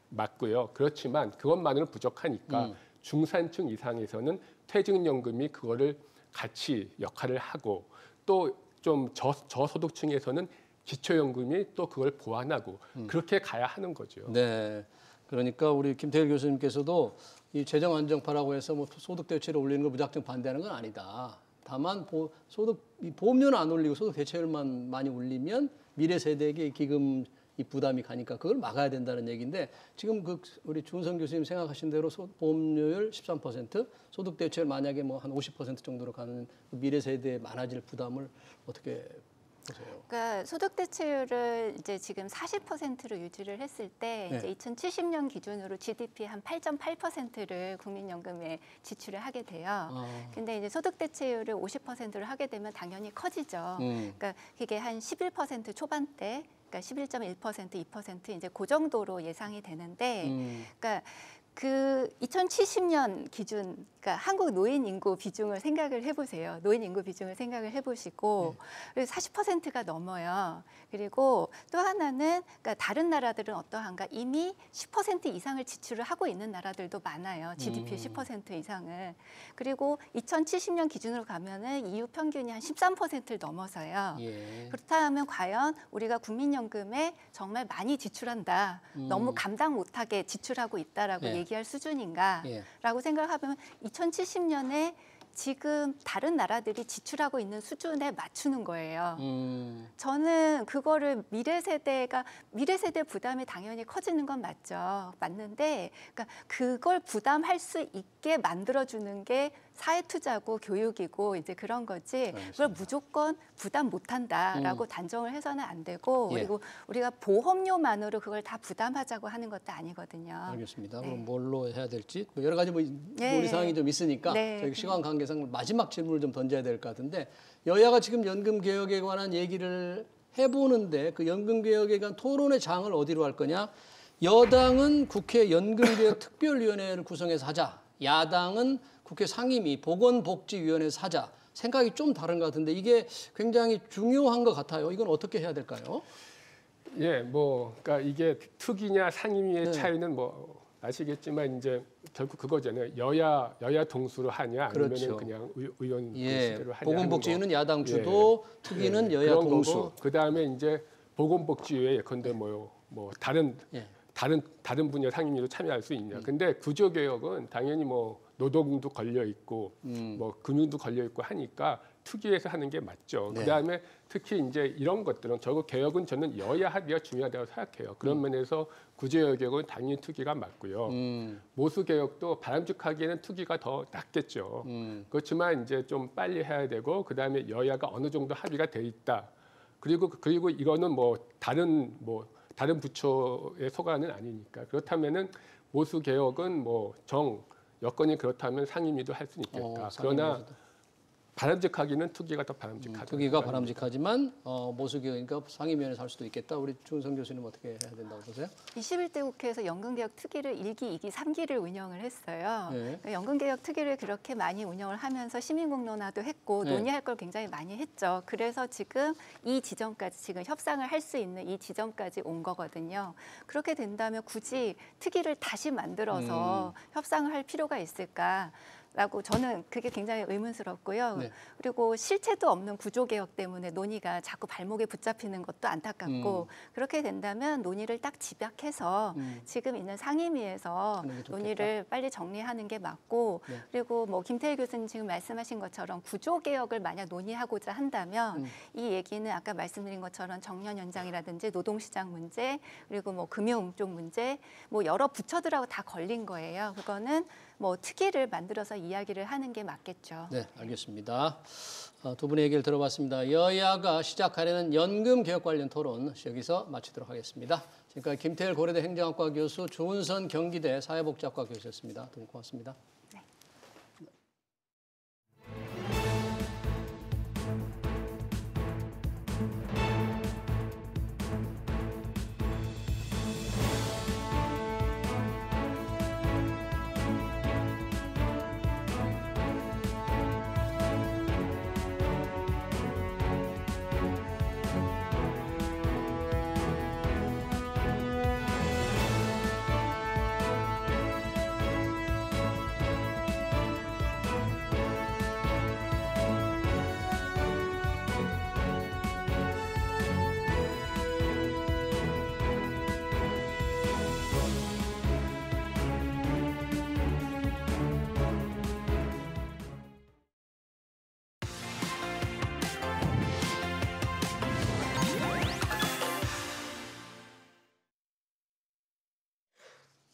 Speaker 2: 맞고요. 그렇지만 그것만으로는 부족하니까 중산층 이상에서는 퇴직연금이 그거를 같이 역할을 하고 또 좀 저소득층에서는 기초연금이 또 그걸 보완하고 그렇게 가야 하는 거죠.
Speaker 1: 네. 그러니까 우리 김태일 교수님께서도 이 재정 안정파라고 해서 뭐 소득 대체를 올리는 걸 무작정 반대하는 건 아니다. 다만 이 보험료는 안 올리고 소득 대체율만 많이 올리면 미래 세대에게 기금 이 부담이 가니까 그걸 막아야 된다는 얘기인데 지금 그 우리 주은성 교수님 생각하신 대로 보험료율 13%, 소득 대체율 만약에 뭐 한 50% 정도로 가는 미래 세대에 많아질 부담을 어떻게 보세요?
Speaker 3: 그러니까 소득 대체율을 이제 지금 40%로 유지를 했을 때
Speaker 1: 네.
Speaker 3: 이제 2070년 기준으로 GDP 한 8.8%를 국민연금에 지출을 하게 돼요. 근데 이제 소득 대체율을 50%를 하게 되면 당연히 커지죠. 그러니까 그게 한 11% 초반대, 그러니까 11.1%, 2% 이제 그 정도로 예상이 되는데, 그러니까 그 2070년 기준, 그러니까 한국 노인 인구 비중을 생각을 해보세요. 노인 인구 비중을 생각을 해보시고, 그래서 40%가 넘어요. 그리고 또 하나는, 그러니까 다른 나라들은 어떠한가? 이미 10% 이상을 지출을 하고 있는 나라들도 많아요. GDP의 10% 이상을. 그리고 2070년 기준으로 가면은 EU 평균이 한 13%를 넘어서요.
Speaker 1: 예.
Speaker 3: 그렇다면 과연 우리가 국민연금에 정말 많이 지출한다, 너무 감당 못하게 지출하고 있다라고
Speaker 1: 예.
Speaker 3: 얘기할 수준인가라고
Speaker 1: 예.
Speaker 3: 생각하면 2070년에 지금 다른 나라들이 지출하고 있는 수준에 맞추는 거예요. 저는 그거를 미래 세대 부담이 당연히 커지는 건 맞는데, 그러니까 그걸 부담할 수 있게 만들어주는 게 사회 투자고 교육이고 이제 그런 거지. 그걸 무조건 부담 못한다라고 단정을 해서는 안 되고,
Speaker 1: 예.
Speaker 3: 그리고 우리가 보험료만으로 그걸 다 부담하자고 하는 것도 아니거든요.
Speaker 1: 알겠습니다.
Speaker 3: 네.
Speaker 1: 그럼 뭘로 해야 될지 뭐 여러 가지 뭐
Speaker 3: 네.
Speaker 1: 논의 사항이 좀 있으니까
Speaker 3: 네.
Speaker 1: 저희 시간 관계상 마지막 질문을 좀 던져야 될 것 같은데 여야가 지금 연금 개혁에 관한 얘기를 해보는데 그 연금 개혁에 관한 토론의 장을 어디로 할 거냐? 여당은 국회 연금개혁 특별위원회를 구성해서 하자. 야당은 국회 상임위 보건복지위원회에서 하자. 생각이 좀 다른 것 같은데 이게 굉장히 중요한 것 같아요. 이건 어떻게 해야 될까요?
Speaker 2: 예, 뭐 그러니까 이게 특위냐 상임위의
Speaker 1: 네.
Speaker 2: 차이는 뭐 아시겠지만 이제 결국 그거잖아요. 여야 동수로 하냐
Speaker 1: 그렇죠.
Speaker 2: 아니면 그냥 의원
Speaker 1: 예.
Speaker 2: 동수대로 하냐.
Speaker 1: 보건복지위는 야당 주도, 특위는
Speaker 2: 예,
Speaker 1: 여야
Speaker 2: 그런
Speaker 1: 동수.
Speaker 2: 거고 그다음에 이제 보건복지위에 예컨대 뭐 다른
Speaker 1: 예.
Speaker 2: 다른 분야 상임위로 참여할 수 있냐. 근데 구조개혁은 당연히 뭐 노동도 걸려 있고 뭐 금융도 걸려 있고 하니까 특위에서 하는 게 맞죠.
Speaker 1: 네.
Speaker 2: 그다음에 특히 이제 이런 것들은 저거 개혁은 저는 여야 합의가 중요하다고 생각해요. 그런 면에서 구조개혁은 당연히 특위가 맞고요. 모수개혁도 바람직하기에는 특위가 더 낫겠죠. 그렇지만 이제 좀 빨리 해야 되고 그다음에 여야가 어느 정도 합의가 돼 있다. 그리고 이거는 뭐 다른 부처의 소관은 아니니까 그렇다면은 보수 개혁은 뭐 여건이 그렇다면 상임위도 할 수는 있겠다. 그러나 바람직하기는 투기가 더 바람직하다.
Speaker 1: 투기가 바람직하지만 보수개혁이니까 상임위원회에서 할 수도 있겠다. 우리 주은성 교수님 어떻게 해야 된다고 보세요?
Speaker 3: 21대 국회에서 연금개혁 특위를 1기, 2기, 3기를 운영을 했어요.
Speaker 1: 네.
Speaker 3: 연금개혁 특위를 그렇게 많이 운영을 하면서 시민공론화도 했고
Speaker 1: 네.
Speaker 3: 논의할 걸 굉장히 많이 했죠. 그래서 지금 이 지점까지 지금 협상을 할 수 있는 이 지점까지 온 거거든요. 그렇게 된다면 굳이 특위를 다시 만들어서 협상을 할 필요가 있을까? 라고 저는 그게 굉장히 의문스럽고요.
Speaker 1: 네.
Speaker 3: 그리고 실체도 없는 구조개혁 때문에 논의가 자꾸 발목에 붙잡히는 것도 안타깝고 그렇게 된다면 논의를 딱 집약해서 지금 있는 상임위에서 논의를 빨리 정리하는 게 맞고
Speaker 1: 네.
Speaker 3: 그리고 뭐 김태일 교수님 지금 말씀하신 것처럼 구조개혁을 만약 논의하고자 한다면 이 얘기는 아까 말씀드린 것처럼 정년 연장이라든지 노동시장 문제 그리고 뭐 금융 쪽 문제 뭐 여러 부처들하고 다 걸린 거예요. 그거는 뭐 특위를 만들어서 이야기를 하는 게 맞겠죠.
Speaker 1: 네, 알겠습니다. 두 분의 얘기를 들어봤습니다. 여야가 시작하려는 연금 개혁 관련 토론 여기서 마치도록 하겠습니다. 지금까지 김태일 고려대 행정학과 교수, 조은선 경기대 사회복지학과 교수였습니다. 두 분 고맙습니다.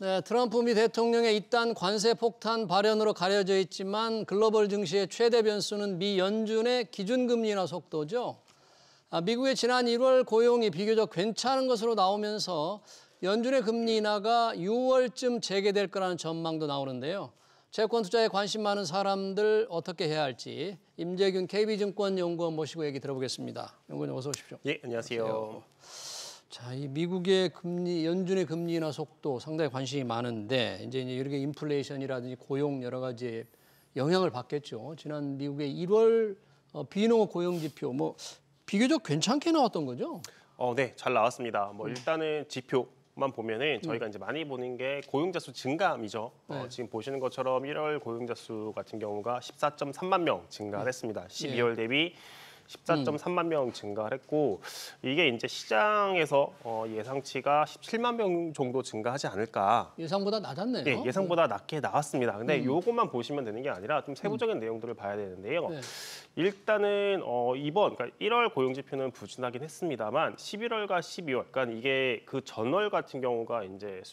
Speaker 1: 네, 트럼프 미 대통령의 잇단 관세 폭탄 발언으로 가려져 있지만 글로벌 증시의 최대 변수는 미 연준의 기준금리 인하 속도죠. 미국의 지난 1월 고용이 비교적 괜찮은 것으로 나오면서 연준의 금리 인하가 6월쯤 재개될 거라는 전망도 나오는데요. 채권 투자에 관심 많은 사람들 어떻게 해야 할지 임재균 KB증권 연구원 모시고 얘기 들어보겠습니다. 연구원님 어서 오십시오.
Speaker 4: 예, 안녕하세요.
Speaker 1: 자, 이 미국의 연준의 금리 인하 속도 상당히 관심이 많은데 이제 이렇게 인플레이션이라든지 고용 여러 가지 영향을 받겠죠. 지난 미국의 1월 비농업 고용 지표 뭐 비교적 괜찮게 나왔던 거죠?
Speaker 4: 네, 잘 나왔습니다. 뭐 일단은 지표만 보면은 저희가 이제 많이 보는 게 고용자 수 증가함이죠.
Speaker 1: 네.
Speaker 4: 지금 보시는 것처럼 1월 고용자 수 같은 경우가 14.3만 명 증가했습니다. 12월 대비 14.3만 명 증가했고 이게 이제 시장에서 예상치가 17만 명 정도 증가하지 않을까.
Speaker 1: 예상보다 낮았네요.
Speaker 4: 네, 예상보다 낮게 나왔습니다. 근데 요것만 보시면 되는 게 아니라 좀 세부적인 내용들을 봐야 되는데요.
Speaker 1: 네.
Speaker 4: 일단은 그러니까 1월 고용 지표는 부진하긴 했습니다만 11월과 12월, 그러니까 이게 그 전월 같은 경우가 이제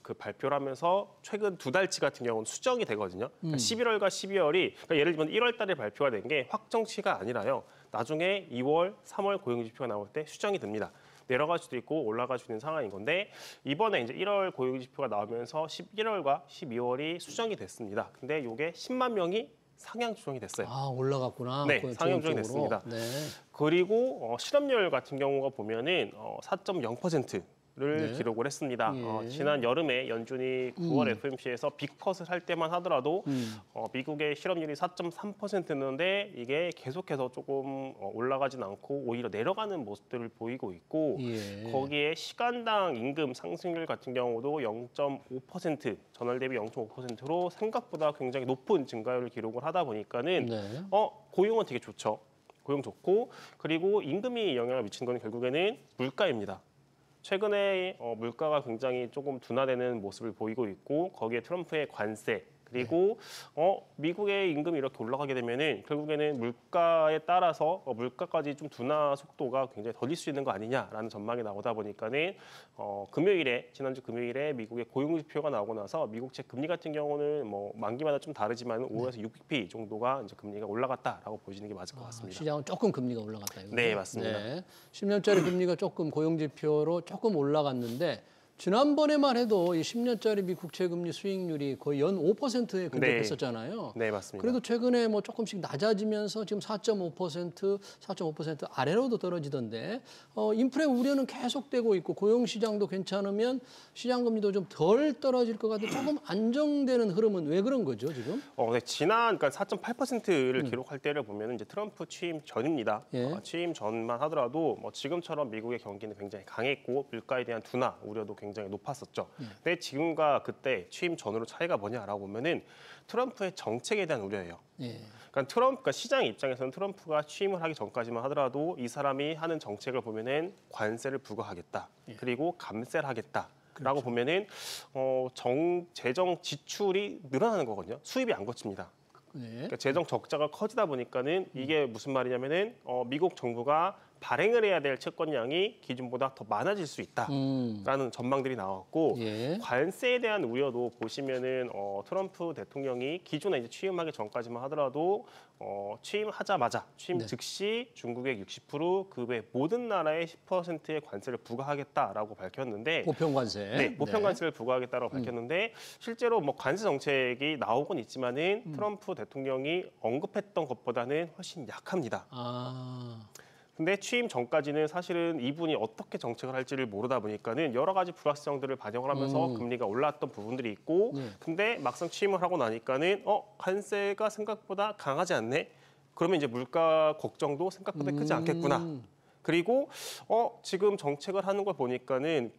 Speaker 4: 그 발표를 하면서 최근 두 달치 같은 경우는 수정이 되거든요. 그러니까 11월과 12월이 그러니까 예를 들면 1월 달에 발표가 된 게 확정치가 아니라요. 나중에 2월, 3월 고용 지표가 나올 때 수정이 됩니다. 내려갈 수도 있고 올라갈 수 있는 상황인 건데 이번에 이제 1월 고용 지표가 나오면서 11월과 12월이 수정이 됐습니다. 근데 이게 10만 명이 상향 조정이 됐어요.
Speaker 1: 아, 올라갔구나.
Speaker 4: 네, 상향 조정이 됐습니다.
Speaker 1: 네.
Speaker 4: 그리고 실업률 같은 경우가 보면은 4.0%를
Speaker 1: 네.
Speaker 4: 기록을 했습니다.
Speaker 1: 예.
Speaker 4: 지난 여름에 연준이 9월 FOMC에서 빅컷을 할 때만 하더라도 미국의 실업률이 4.3%였는데 이게 계속해서 조금 올라가진 않고 오히려 내려가는 모습들을 보이고 있고
Speaker 1: 예.
Speaker 4: 거기에 시간당 임금 상승률 같은 경우도 0.5% 전월 대비 0.5%로 생각보다 굉장히 높은 증가율을 기록을 하다 보니까는
Speaker 1: 네.
Speaker 4: 고용은 되게 좋죠. 고용 좋고 그리고 임금이 영향을 미치는 건 결국에는 물가입니다. 최근에 물가가 굉장히 조금 둔화되는 모습을 보이고 있고 거기에 트럼프의 관세 그리고 미국의 임금이 이렇게 올라가게 되면은 결국에는 물가에 따라서 물가까지 좀 둔화 속도가 굉장히 더딜 수 있는 거 아니냐라는 전망이 나오다 보니까는 지난주 금요일에 미국의 고용 지표가 나오고 나서 미국채 금리 같은 경우는 뭐 만기마다 좀 다르지만 5에서 6bp 정도가 이제 금리가 올라갔다라고 보시는 게 맞을 것 같습니다.
Speaker 1: 시장은 조금 금리가 올라갔다. 이거죠?
Speaker 4: 네, 맞습니다.
Speaker 1: 네. 10년짜리 금리가 조금 고용 지표로 조금 올라갔는데 지난번에만 해도 이 10년짜리 미 국채 금리 수익률이 거의 연 5%에 근접했었잖아요.
Speaker 4: 네, 맞습니다.
Speaker 1: 그래도 최근에 뭐 조금씩 낮아지면서 지금 4.5% 아래로도 떨어지던데 인플레 우려는 계속되고 있고 고용 시장도 괜찮으면 시장 금리도 좀 덜 떨어질 것 같은데 조금 안정되는 흐름은 왜 그런 거죠, 지금?
Speaker 4: 네, 지난 그러니까 4.8%를 기록할 때를 보면 이제 트럼프 취임 전입니다.
Speaker 1: 예.
Speaker 4: 취임 전만 하더라도 뭐 지금처럼 미국의 경기는 굉장히 강했고 물가에 대한 둔화 우려도 굉장히 높았었죠. 근데 지금과 그때 취임 전으로 차이가 뭐냐라고 보면은 트럼프의 정책에 대한 우려예요.
Speaker 1: 예.
Speaker 4: 그러니까 시장 입장에서는 트럼프가 취임을 하기 전까지만 하더라도 이 사람이 하는 정책을 보면은 관세를 부과하겠다. 그리고 감세를 하겠다. 라고 보면은 재정 지출이 늘어나는 거거든요. 수입이 안 거칩니다.
Speaker 1: 네.
Speaker 4: 그러니까 재정 적자가 커지다 보니까는 이게 무슨 말이냐면은 미국 정부가 발행을 해야 될 채권량이 기준보다 더 많아질 수 있다라는 전망들이 나왔고
Speaker 1: 예.
Speaker 4: 관세에 대한 우려도 보시면은 트럼프 대통령이 기존에 이제 취임하기 전까지만 하더라도 취임하자마자 취임
Speaker 1: 네.
Speaker 4: 즉시 중국의 60% 그 외 모든 나라의 10%의 관세를 부과하겠다라고 밝혔는데
Speaker 1: 보편 관세.
Speaker 4: 네, 보편 관세를 부과하겠다라고 밝혔는데 실제로 뭐 관세 정책이 나오곤 있지만은 트럼프 대통령이 언급했던 것보다는 훨씬 약합니다.
Speaker 1: 아.
Speaker 4: 근데 취임 전까지는 사실은 이분이 어떻게 정책을 할지를 모르다 보니까는 여러 가지 불확실성들을 반영을 하면서 금리가 올랐던 부분들이 있고 근데 막상 취임을 하고 나니까는 관세가 생각보다 강하지 않네. 그러면 이제 물가 걱정도 생각보다 크지 않겠구나. 그리고 지금 정책을 하는 걸 보니까는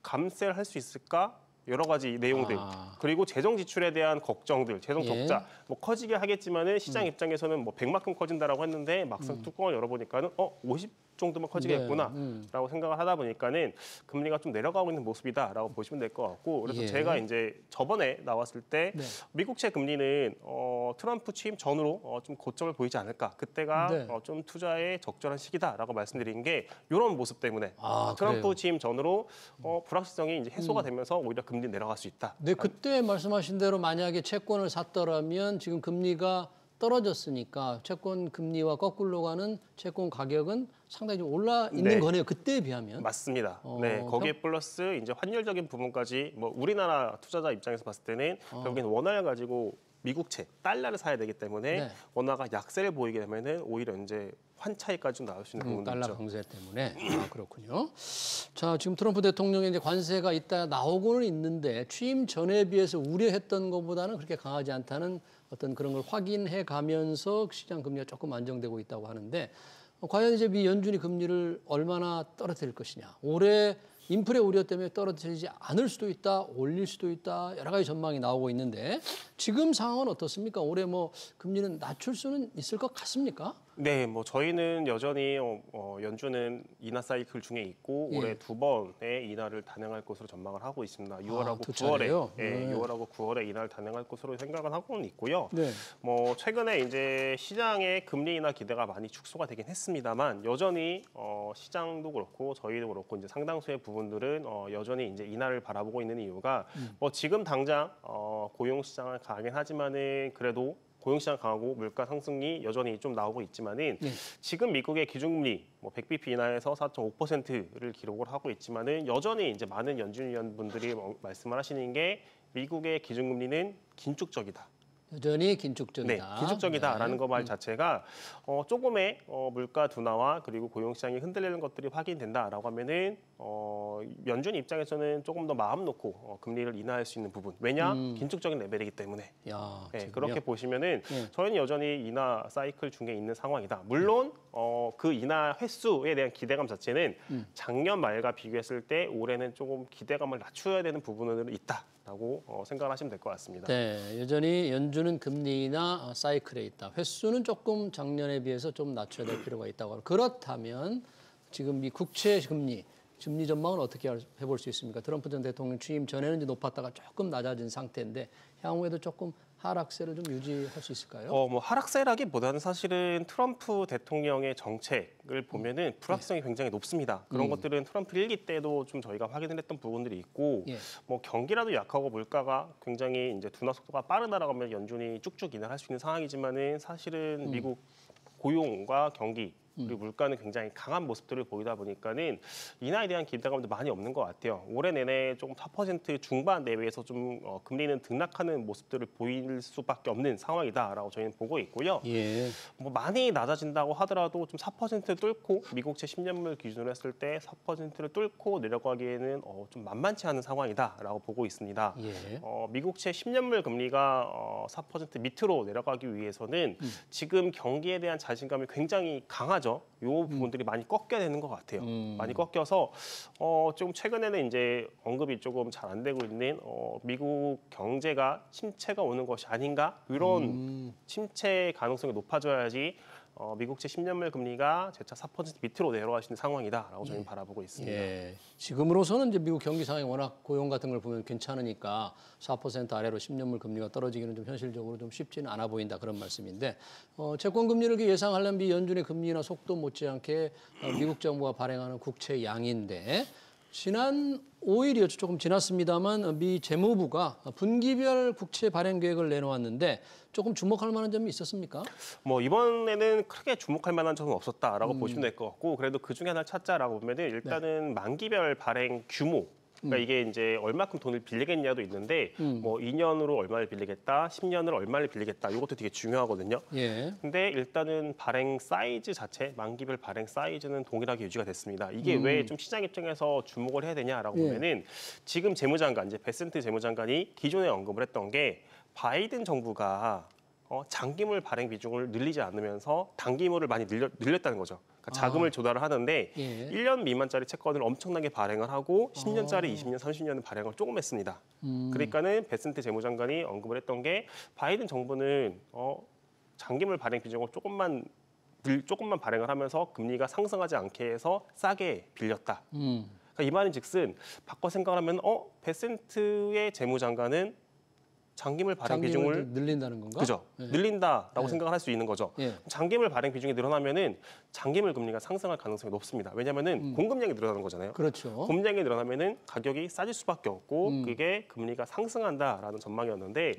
Speaker 4: 감세를 할 수 있을까? 여러 가지 내용들 그리고 재정 지출에 대한 걱정들, 재정 적자 뭐 커지게 하겠지만은 시장 입장에서는 뭐 100만큼 커진다라고 했는데 막상 뚜껑을 열어보니까는 50 정도만 커지겠구나라고 생각을 하다 보니까는 금리가 좀 내려가고 있는 모습이다라고 보시면 될 것 같고 그래서 제가 이제 저번에 나왔을 때 미국채 금리는 트럼프 취임 전으로 좀 고점을 보이지 않을까 그때가 좀 투자에 적절한 시기다라고 말씀드린 게 이런 모습 때문에 트럼프
Speaker 1: 그래요?
Speaker 4: 취임 전으로 불확실성이 이제 해소가 되면서 오히려 금리 내려갈 수 있다.
Speaker 1: 네, 그때 말씀하신 대로 만약에 채권을 샀더라면 지금 금리가 떨어졌으니까 채권 금리와 거꾸로 가는 채권 가격은 상당히 좀 올라 있는 거네요. 그때에 비하면.
Speaker 4: 맞습니다. 네, 거기에 플러스 이제 환율적인 부분까지 뭐 우리나라 투자자 입장에서 봤을 때는 결국엔 원화를 가지고 미국채, 달러를 사야 되기 때문에 원화가 약세를 보이게 되면은 오히려 이제 환차익까지 좀 나올 수 있는 부분도
Speaker 1: 달러
Speaker 4: 있죠.
Speaker 1: 강세 때문에. 그렇군요. 자, 지금 트럼프 대통령의 이제 관세가 있다 나오고는 있는데 취임 전에 비해서 우려했던 것보다는 그렇게 강하지 않다는 어떤 그런 걸 확인해 가면서 시장 금리가 조금 안정되고 있다고 하는데 과연 이제 미 연준이 금리를 얼마나 떨어뜨릴 것이냐. 올해 인플레 우려 때문에 떨어뜨리지 않을 수도 있다, 올릴 수도 있다, 여러 가지 전망이 나오고 있는데 지금 상황은 어떻습니까? 올해 뭐 금리는 낮출 수는 있을 것 같습니까?
Speaker 4: 네, 뭐 저희는 여전히 연준은 인하 사이클 중에 있고 올해 2번의 인하를 단행할 것으로 전망을 하고 있습니다. 6월하고 9월에 6월하고 9월에 인하를 단행할 것으로 생각은 하고는 있고요. 뭐 최근에 이제 시장의 금리 인하 기대가 많이 축소가 되긴 했습니다만 여전히 시장도 그렇고 저희도 그렇고 이제 상당수의 부분들은 여전히 이제 인하를 바라보고 있는 이유가 뭐 지금 당장 고용 시장을 강하긴 하지만은 그래도 고용시장 강하고 물가 상승이 여전히 좀 나오고 있지만은 지금 미국의 기준금리 뭐 100bp 인하에서 4.5%를 기록을 하고 있지만은 여전히 이제 많은 연준위원분들이 말씀을 하시는 게 미국의 기준금리는 긴축적이다.
Speaker 1: 여전히 긴축적이다.
Speaker 4: 네, 긴축적이다라는 거 말 자체가 조금의 물가 둔화와 그리고 고용 시장이 흔들리는 것들이 확인된다라고 하면은 연준 입장에서는 조금 더 마음 놓고 금리를 인하할 수 있는 부분. 왜냐? 긴축적인 레벨이기 때문에. 네, 그렇게 보시면은 저희는 여전히 인하 사이클 중에 있는 상황이다. 물론 그 인하 횟수에 대한 기대감 자체는 작년 말과 비교했을 때 올해는 조금 기대감을 낮춰야 되는 부분은 있다. 라고 생각을 하시면 될 것 같습니다.
Speaker 1: 네, 여전히 연준은 금리나 사이클에 있다. 횟수는 조금 작년에 비해서 좀 낮춰야 될 필요가 있다고 하고 그렇다면 지금 이 국채 금리 전망은 어떻게 해볼 수 있습니까? 트럼프 전 대통령 취임 전에는 이제 높았다가 조금 낮아진 상태인데 향후에도 조금 하락세를 좀 유지할 수 있을까요?
Speaker 4: 뭐 하락세라기보다는 사실은 트럼프 대통령의 정책을 보면은 불확실성이 굉장히 높습니다. 그런 것들은 트럼프 1기 때도 좀 저희가 확인을 했던 부분들이 있고, 뭐 경기라도 약하고 물가가 굉장히 이제 둔화 속도가 빠르다라고 하면 연준이 쭉쭉 인하할 수 있는 상황이지만은 사실은 미국 고용과 경기 그리고 물가는 굉장히 강한 모습들을 보이다 보니까는 인하에 대한 기대감도 많이 없는 것 같아요. 올해 내내 조금 4% 중반 내외에서 좀 금리는 등락하는 모습들을 보일 수밖에 없는 상황이다라고 저희는 보고 있고요.
Speaker 1: 예.
Speaker 4: 뭐 많이 낮아진다고 하더라도 좀 4%를 뚫고 미국채 10년물 기준으로 했을 때 4%를 뚫고 내려가기에는 좀 만만치 않은 상황이다라고 보고 있습니다.
Speaker 1: 예.
Speaker 4: 미국채 10년물 금리가 4% 밑으로 내려가기 위해서는 지금 경기에 대한 자신감이 굉장히 강하죠. 이 부분들이 많이 꺾여야 되는 것 같아요. 많이 꺾여서 좀 최근에는 이제 언급이 조금 잘 안 되고 있는 미국 경제가 침체가 오는 것이 아닌가 이런 침체 가능성이 높아져야지 미국채 10년물 금리가 재차 4% 밑으로 내려갈 수 있는 상황이다라고 저희는 바라보고 있습니다.
Speaker 1: 예. 지금으로서는 이제 미국 경기 상황이 워낙 고용 같은 걸 보면 괜찮으니까 4% 아래로 10년물 금리가 떨어지기는 좀 현실적으로 좀 쉽지는 않아 보인다 그런 말씀인데 채권 금리를 예상하려면 미 연준의 금리나 속도 못지않게 미국 정부가 발행하는 국채 양인데 지난 5일이었죠. 조금 지났습니다만 미 재무부가 분기별 국채 발행 계획을 내놓았는데 조금 주목할 만한 점이 있었습니까?
Speaker 4: 뭐 이번에는 크게 주목할 만한 점은 없었다라고 보시면 될 것 같고 그래도 그 중에 하나를 찾자라고 보면은 일단은 만기별 발행 규모 그러니까 이게 이제 얼마큼 돈을 빌리겠냐도 있는데 뭐 2년으로 얼마를 빌리겠다, 10년으로 얼마를 빌리겠다 이것도 되게 중요하거든요.
Speaker 1: 예.
Speaker 4: 근데 일단은 발행 사이즈 자체, 만기별 발행 사이즈는 동일하게 유지가 됐습니다. 이게 왜 좀 시장 입장에서 주목을 해야 되냐라고 보면은 지금 재무장관, 이제 베센트 재무장관이 기존에 언급을 했던 게 바이든 정부가 장기물 발행 비중을 늘리지 않으면서 단기물을 많이 늘렸다는 거죠. 그러니까 자금을 조달을 하는데
Speaker 1: 예.
Speaker 4: 1년 미만짜리 채권을 엄청나게 발행을 하고 10년짜리, 20년, 30년은 발행을 조금 했습니다. 그러니까는 베센트 재무장관이 언급을 했던 게 바이든 정부는 장기물 발행 비중을 조금만 발행을 하면서 금리가 상승하지 않게 해서 싸게 빌렸다. 그러니까 이 말인즉슨 바꿔 생각을 하면 베센트의 재무장관은 장기물 발행 비중을
Speaker 1: 늘린다는 건가?
Speaker 4: 그죠?
Speaker 1: 예.
Speaker 4: 늘린다라고 생각을 할 수 있는 거죠.
Speaker 1: 예.
Speaker 4: 장기물 발행 비중이 늘어나면은 장기물 금리가 상승할 가능성이 높습니다. 왜냐하면은 공급량이 늘어나는 거잖아요.
Speaker 1: 그렇죠.
Speaker 4: 공급량이 늘어나면은 가격이 싸질 수밖에 없고 그게 금리가 상승한다라는 전망이었는데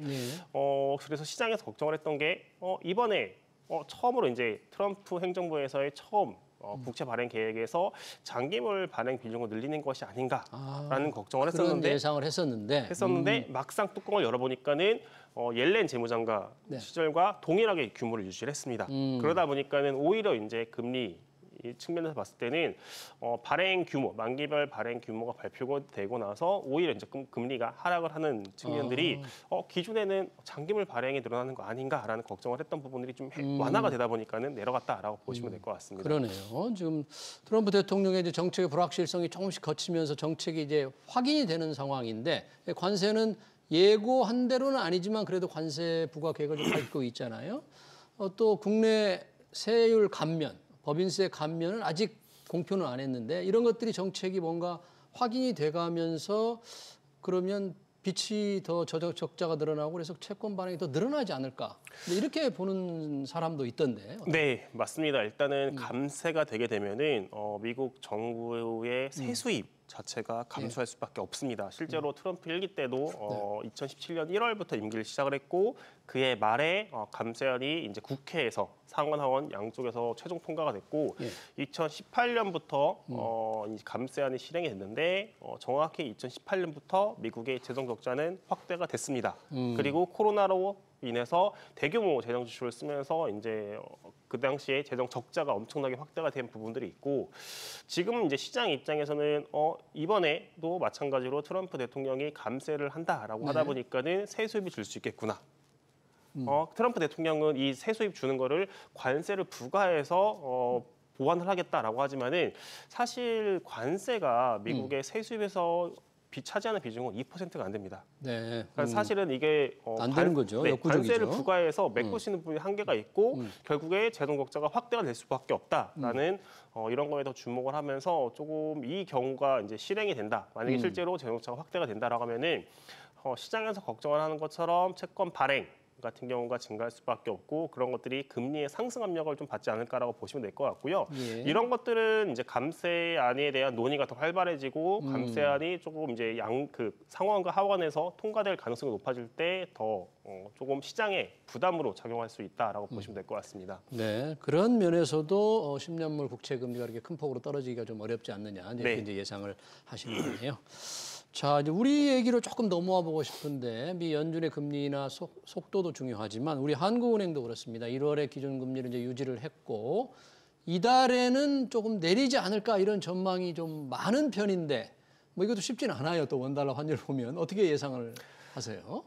Speaker 4: 그래서 시장에서 걱정을 했던 게 이번에 처음으로 이제 트럼프 행정부에서의 처음 국채 발행 계획에서 장기물 발행 비중을 늘리는 것이 아닌가라는 걱정을
Speaker 1: 그런
Speaker 4: 했었는데
Speaker 1: 예상을 했었는데
Speaker 4: 막상 뚜껑을 열어보니까는 옐렌 재무장관 시절과 동일하게 규모를 유지를 했습니다. 그러다 보니까는 오히려 이제 금리 이 측면에서 봤을 때는 발행 규모, 만기별 발행 규모가 발표가 되고 나서 오히려 이제 금리가 하락을 하는 측면들이 기존에는 장기물 발행이 늘어나는 거 아닌가라는 걱정을 했던 부분들이 좀 완화가 되다 보니까는 내려갔다라고 보시면 될 것 같습니다.
Speaker 1: 그러네요. 지금 트럼프 대통령의 이제 정책의 불확실성이 조금씩 거치면서 정책이 이제 확인이 되는 상황인데 관세는 예고한 대로는 아니지만 그래도 관세 부과 계획을 좀 밟고 있잖아요. 또 국내 세율 감면, 법인세 감면은 아직 공표는 안 했는데 이런 것들이 정책이 뭔가 확인이 돼가면서 그러면 빚이 더 적자가 늘어나고 그래서 채권 발행이 더 늘어나지 않을까 이렇게 보는 사람도 있던데.
Speaker 4: 네, 맞습니다. 일단은 감세가 되게 되면은 미국 정부의 세수입 자체가 감소할 수밖에 없습니다. 실제로 트럼프 1기 때도 2017년 1월부터 임기를 시작을 했고 그해 말에 감세안이 이제 국회에서 상원 하원 양쪽에서 최종 통과가 됐고 2018년부터 이 감세안이 실행이 됐는데 정확히 2018년부터 미국의 재정 적자는 확대가 됐습니다. 그리고 코로나로 인해서 대규모 재정 지출을 쓰면서 이제 그 당시에 재정 적자가 엄청나게 확대가 된 부분들이 있고 지금 이제 시장 입장에서는 이번에도 마찬가지로 트럼프 대통령이 감세를 한다라고 하다 보니까는 세수입이 줄 수 있겠구나. 트럼프 대통령은 이 세수입 주는 거를 관세를 부과해서 보완을 하겠다라고 하지만은 사실 관세가 미국의 세수입에서 차지하는 비중은 2%가 안 됩니다.
Speaker 1: 네.
Speaker 4: 그러니까 사실은 이게
Speaker 1: 안 되는 거죠. 역부족이죠.
Speaker 4: 관세를 부과해서 메꾸시는 분이 한계가 있고 결국에 재정 적자가 확대가 될 수밖에 없다라는 이런 거에 더 주목을 하면서 조금 이 경우가 이제 실행이 된다. 만약에 실제로 재정 적자가 확대가 된다라고 하면은 시장에서 걱정을 하는 것처럼 채권 발행 같은 경우가 증가할 수밖에 없고 그런 것들이 금리의 상승 압력을 좀 받지 않을까라고 보시면 될 것 같고요.
Speaker 1: 예.
Speaker 4: 이런 것들은 이제 감세안에 대한 논의가 더 활발해지고 감세안이 조금 이제 그 상원과 하원에서 통과될 가능성이 높아질 때 더 조금 시장에 부담으로 작용할 수 있다라고 보시면 될 것 같습니다.
Speaker 1: 네, 그런 면에서도 10년물 국채 금리가 이렇게 큰 폭으로 떨어지기가 좀 어렵지 않느냐 이렇게
Speaker 4: 네.
Speaker 1: 이제 예상을 하시는 거네요. 자, 이제 우리 얘기로 조금 넘어와 보고 싶은데 미 연준의 금리나 속도도 중요하지만 우리 한국은행도 그렇습니다. 1월에 기준금리를 이제 유지를 했고 이달에는 조금 내리지 않을까 이런 전망이 좀 많은 편인데 뭐 이것도 쉽지는 않아요. 또 원달러 환율 보면 어떻게 예상을 하세요?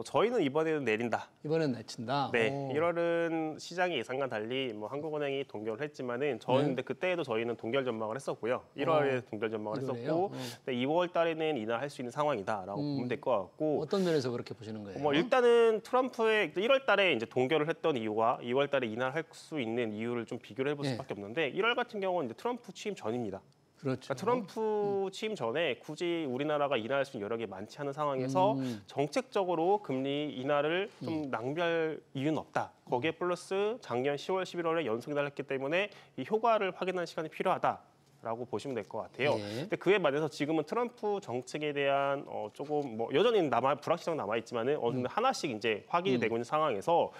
Speaker 4: 저희는 이번에는 내린다.
Speaker 1: 이번엔 내친다.
Speaker 4: 네,
Speaker 1: 오.
Speaker 4: 1월은 시장의 예상과 달리 뭐 한국은행이 동결을 했지만은 저희는 근데 그때도 저희는 동결 전망을 했었고요. 1월에 동결 전망을 했었고, 근데 2월 달에는 인하할 수 있는 상황이다라고 보면 될 것 같고.
Speaker 1: 어떤 면에서 그렇게 보시는 거예요?
Speaker 4: 뭐 일단은 트럼프의 1월 달에 이제 동결을 했던 이유와 2월 달에 인하할 수 있는 이유를 좀 비교를 해볼 수밖에 없는데 1월 같은 경우는 이제 트럼프 취임 전입니다.
Speaker 1: 그렇죠.
Speaker 4: 그러니까 트럼프 취임 전에 굳이 우리나라가 인하할 수 있는 여력이 많지 않은 상황에서 정책적으로 금리 인하를 좀 낭비할 이유는 없다. 거기에 플러스 작년 10월, 11월에 연속 인하를 했기 때문에 이 효과를 확인하는 시간이 필요하다라고 보시면 될 것 같아요.
Speaker 1: 예.
Speaker 4: 근데 그에 반해서 지금은 트럼프 정책에 대한 조금 뭐 여전히 불확실성 남아 있지만은 어느 정도 하나씩 이제 확인이 되고 있는 상황에서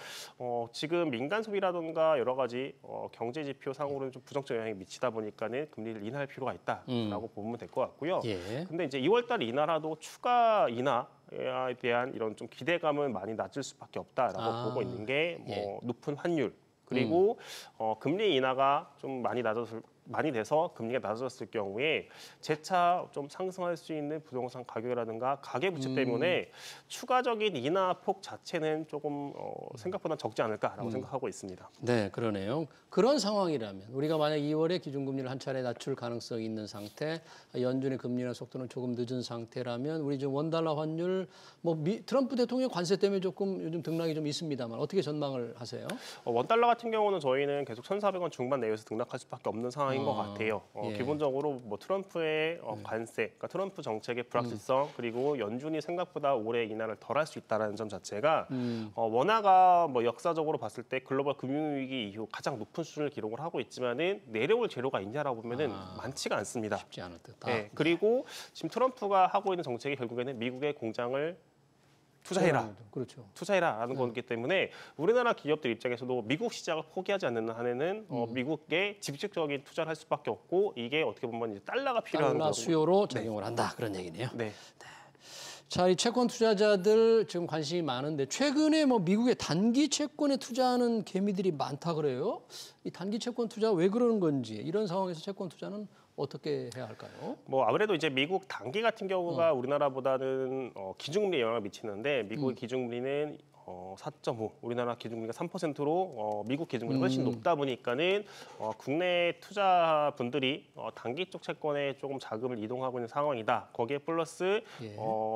Speaker 4: 지금 민간 소비라든가 여러 가지 경제 지표 상으로는 좀 부정적 영향이 미치다 보니까는 금리를 인하할 필요가 있다라고 보면 될 것 같고요.
Speaker 1: 예.
Speaker 4: 근데 이제 2월달 인하라도 추가 인하에 대한 이런 좀 기대감은 많이 낮을 수밖에 없다라고 보고 있는 게 뭐 높은 환율 그리고 금리 인하가 좀 많이 돼서 금리가 낮아졌을 경우에 재차 좀 상승할 수 있는 부동산 가격이라든가 가계부채 때문에 추가적인 인하 폭 자체는 조금 생각보다 적지 않을까라고 생각하고 있습니다.
Speaker 1: 네, 그러네요. 그런 상황이라면 우리가 만약 2월에 기준금리를 한 차례 낮출 가능성이 있는 상태, 연준의 금리나 속도는 조금 늦은 상태라면 우리 지금 원달러 환율, 뭐 트럼프 대통령 관세 때문에 조금 요즘 등락이 좀 있습니다만 어떻게 전망을 하세요?
Speaker 4: 원달러 같은 경우는 저희는 계속 1,400원 중반 내에서 등락할 수밖에 없는 상황인 것 같아요.
Speaker 1: 예.
Speaker 4: 기본적으로 뭐 트럼프의 관세, 그러니까 트럼프 정책의 불확실성 그리고 연준이 생각보다 올해 인하를 덜 할 수 있다는 점 자체가 원화가 뭐 역사적으로 봤을 때 글로벌 금융위기 이후 가장 높은 수준을 기록을 하고 있지만은 내려올 재료가 있냐라고 보면은 많지가 않습니다.
Speaker 1: 쉽지 않을 듯다.
Speaker 4: 네, 그리고 지금 트럼프가 하고 있는 정책이 결국에는 미국의 공장을 투자해라.
Speaker 1: 그렇죠.
Speaker 4: 투자해라라는 거기 때문에 우리나라 기업들 입장에서도 미국 시장을 포기하지 않는 한에는 미국에 직접적인 투자를 할 수밖에 없고 이게 어떻게 보면 이제 달러가 필요한
Speaker 1: 달러
Speaker 4: 거고.
Speaker 1: 수요로 작용을 한다 그런 얘기네요.
Speaker 4: 네.
Speaker 1: 자, 이 채권 투자자들 지금 관심이 많은데 최근에 뭐 미국의 단기 채권에 투자하는 개미들이 많다 그래요. 이 단기 채권 투자 왜 그러는 건지 이런 상황에서 채권 투자는 어떻게 해야 할까요?
Speaker 4: 뭐 아무래도 이제 미국 단기 같은 경우가 우리나라보다는 기준금리에 영향을 미치는데 미국의 기준금리는 4.5, 우리나라 기준금리가 3%로 미국 기준금리가 훨씬 높다 보니까는 국내 투자분들이 단기 쪽 채권에 조금 자금을 이동하고 있는 상황이다. 거기에 플러스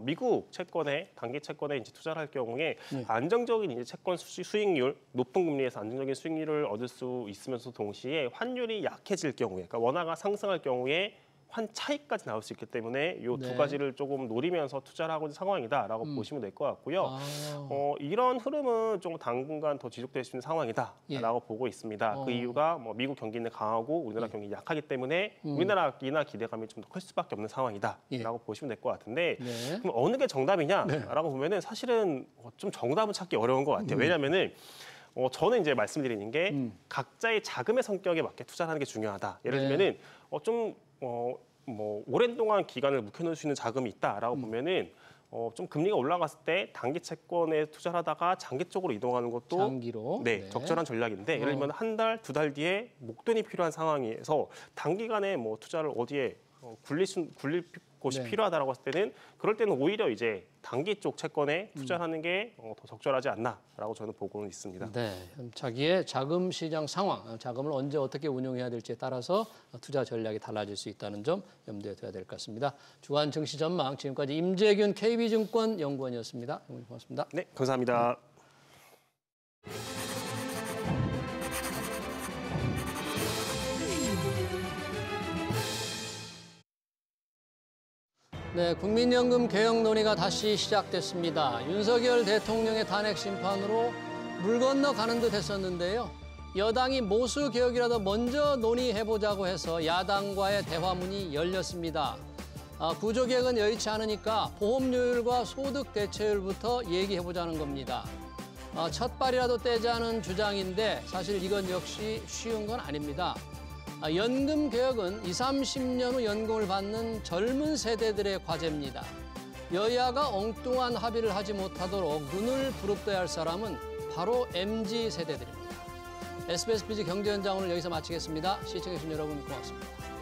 Speaker 4: 미국 채권에 단기 채권에 이제 투자를 할 경우에 안정적인 이제 채권 수익률, 높은 금리에서 안정적인 수익률을 얻을 수 있으면서 동시에 환율이 약해질 경우에, 그러니까 원화가 상승할 경우에 환 차익까지 나올 수 있기 때문에 이 두 가지를 조금 노리면서 투자를 하고 있는 상황이다라고 보시면 될 것 같고요. 이런 흐름은 조금 당분간 더 지속될 수 있는 상황이다라고 보고 있습니다. 그 이유가 뭐 미국 경기는 강하고 우리나라 경기 약하기 때문에 우리나라 인하 기대감이 좀 더 클 수밖에 없는 상황이다라고 보시면 될 것 같은데 그럼 어느 게 정답이냐라고 보면은 사실은 좀 정답은 찾기 어려운 것 같아요. 왜냐하면은 저는 이제 말씀드리는 게 각자의 자금의 성격에 맞게 투자하는 게 중요하다. 예를 들면은 뭐 오랜 동안 기간을 묵혀놓을 수 있는 자금이 있다라고 보면은 좀 금리가 올라갔을 때 단기 채권에 투자를 하다가 장기 쪽으로 이동하는 것도
Speaker 1: 장기로
Speaker 4: 적절한 전략인데 예를 들면 한 달, 두 달 뒤에 목돈이 필요한 상황에서 단기간에 뭐 투자를 어디에 굴릴 곳이 필요하다라고 했을 때는 그럴 때는 오히려 이제 단기 쪽 채권에 투자하는 게 더 적절하지 않나라고 저는 보고는 있습니다.
Speaker 1: 네, 자기의 자금 시장 상황, 자금을 언제 어떻게 운용해야 될지에 따라서 투자 전략이 달라질 수 있다는 점 염두에 둬야 될 것 같습니다. 주간 증시 전망 지금까지 임재균 KB증권 연구원이었습니다. 고맙습니다.
Speaker 4: 네, 감사합니다.
Speaker 1: 네, 국민연금 개혁 논의가 다시 시작됐습니다. 윤석열 대통령의 탄핵 심판으로 물 건너 가는 듯 했었는데요. 여당이 모수 개혁이라도 먼저 논의해보자고 해서 야당과의 대화문이 열렸습니다. 구조개혁은 여의치 않으니까 보험료율과 소득 대체율부터 얘기해보자는 겁니다. 첫 발이라도 떼자는 주장인데 사실 이건 역시 쉬운 건 아닙니다. 연금 개혁은 20, 30년 후 연금을 받는 젊은 세대들의 과제입니다. 여야가 엉뚱한 합의를 하지 못하도록 눈을 부릅떠야 할 사람은 바로 MZ 세대들입니다. SBS BG 경제 현장 오늘 여기서 마치겠습니다. 시청해주신 여러분 고맙습니다.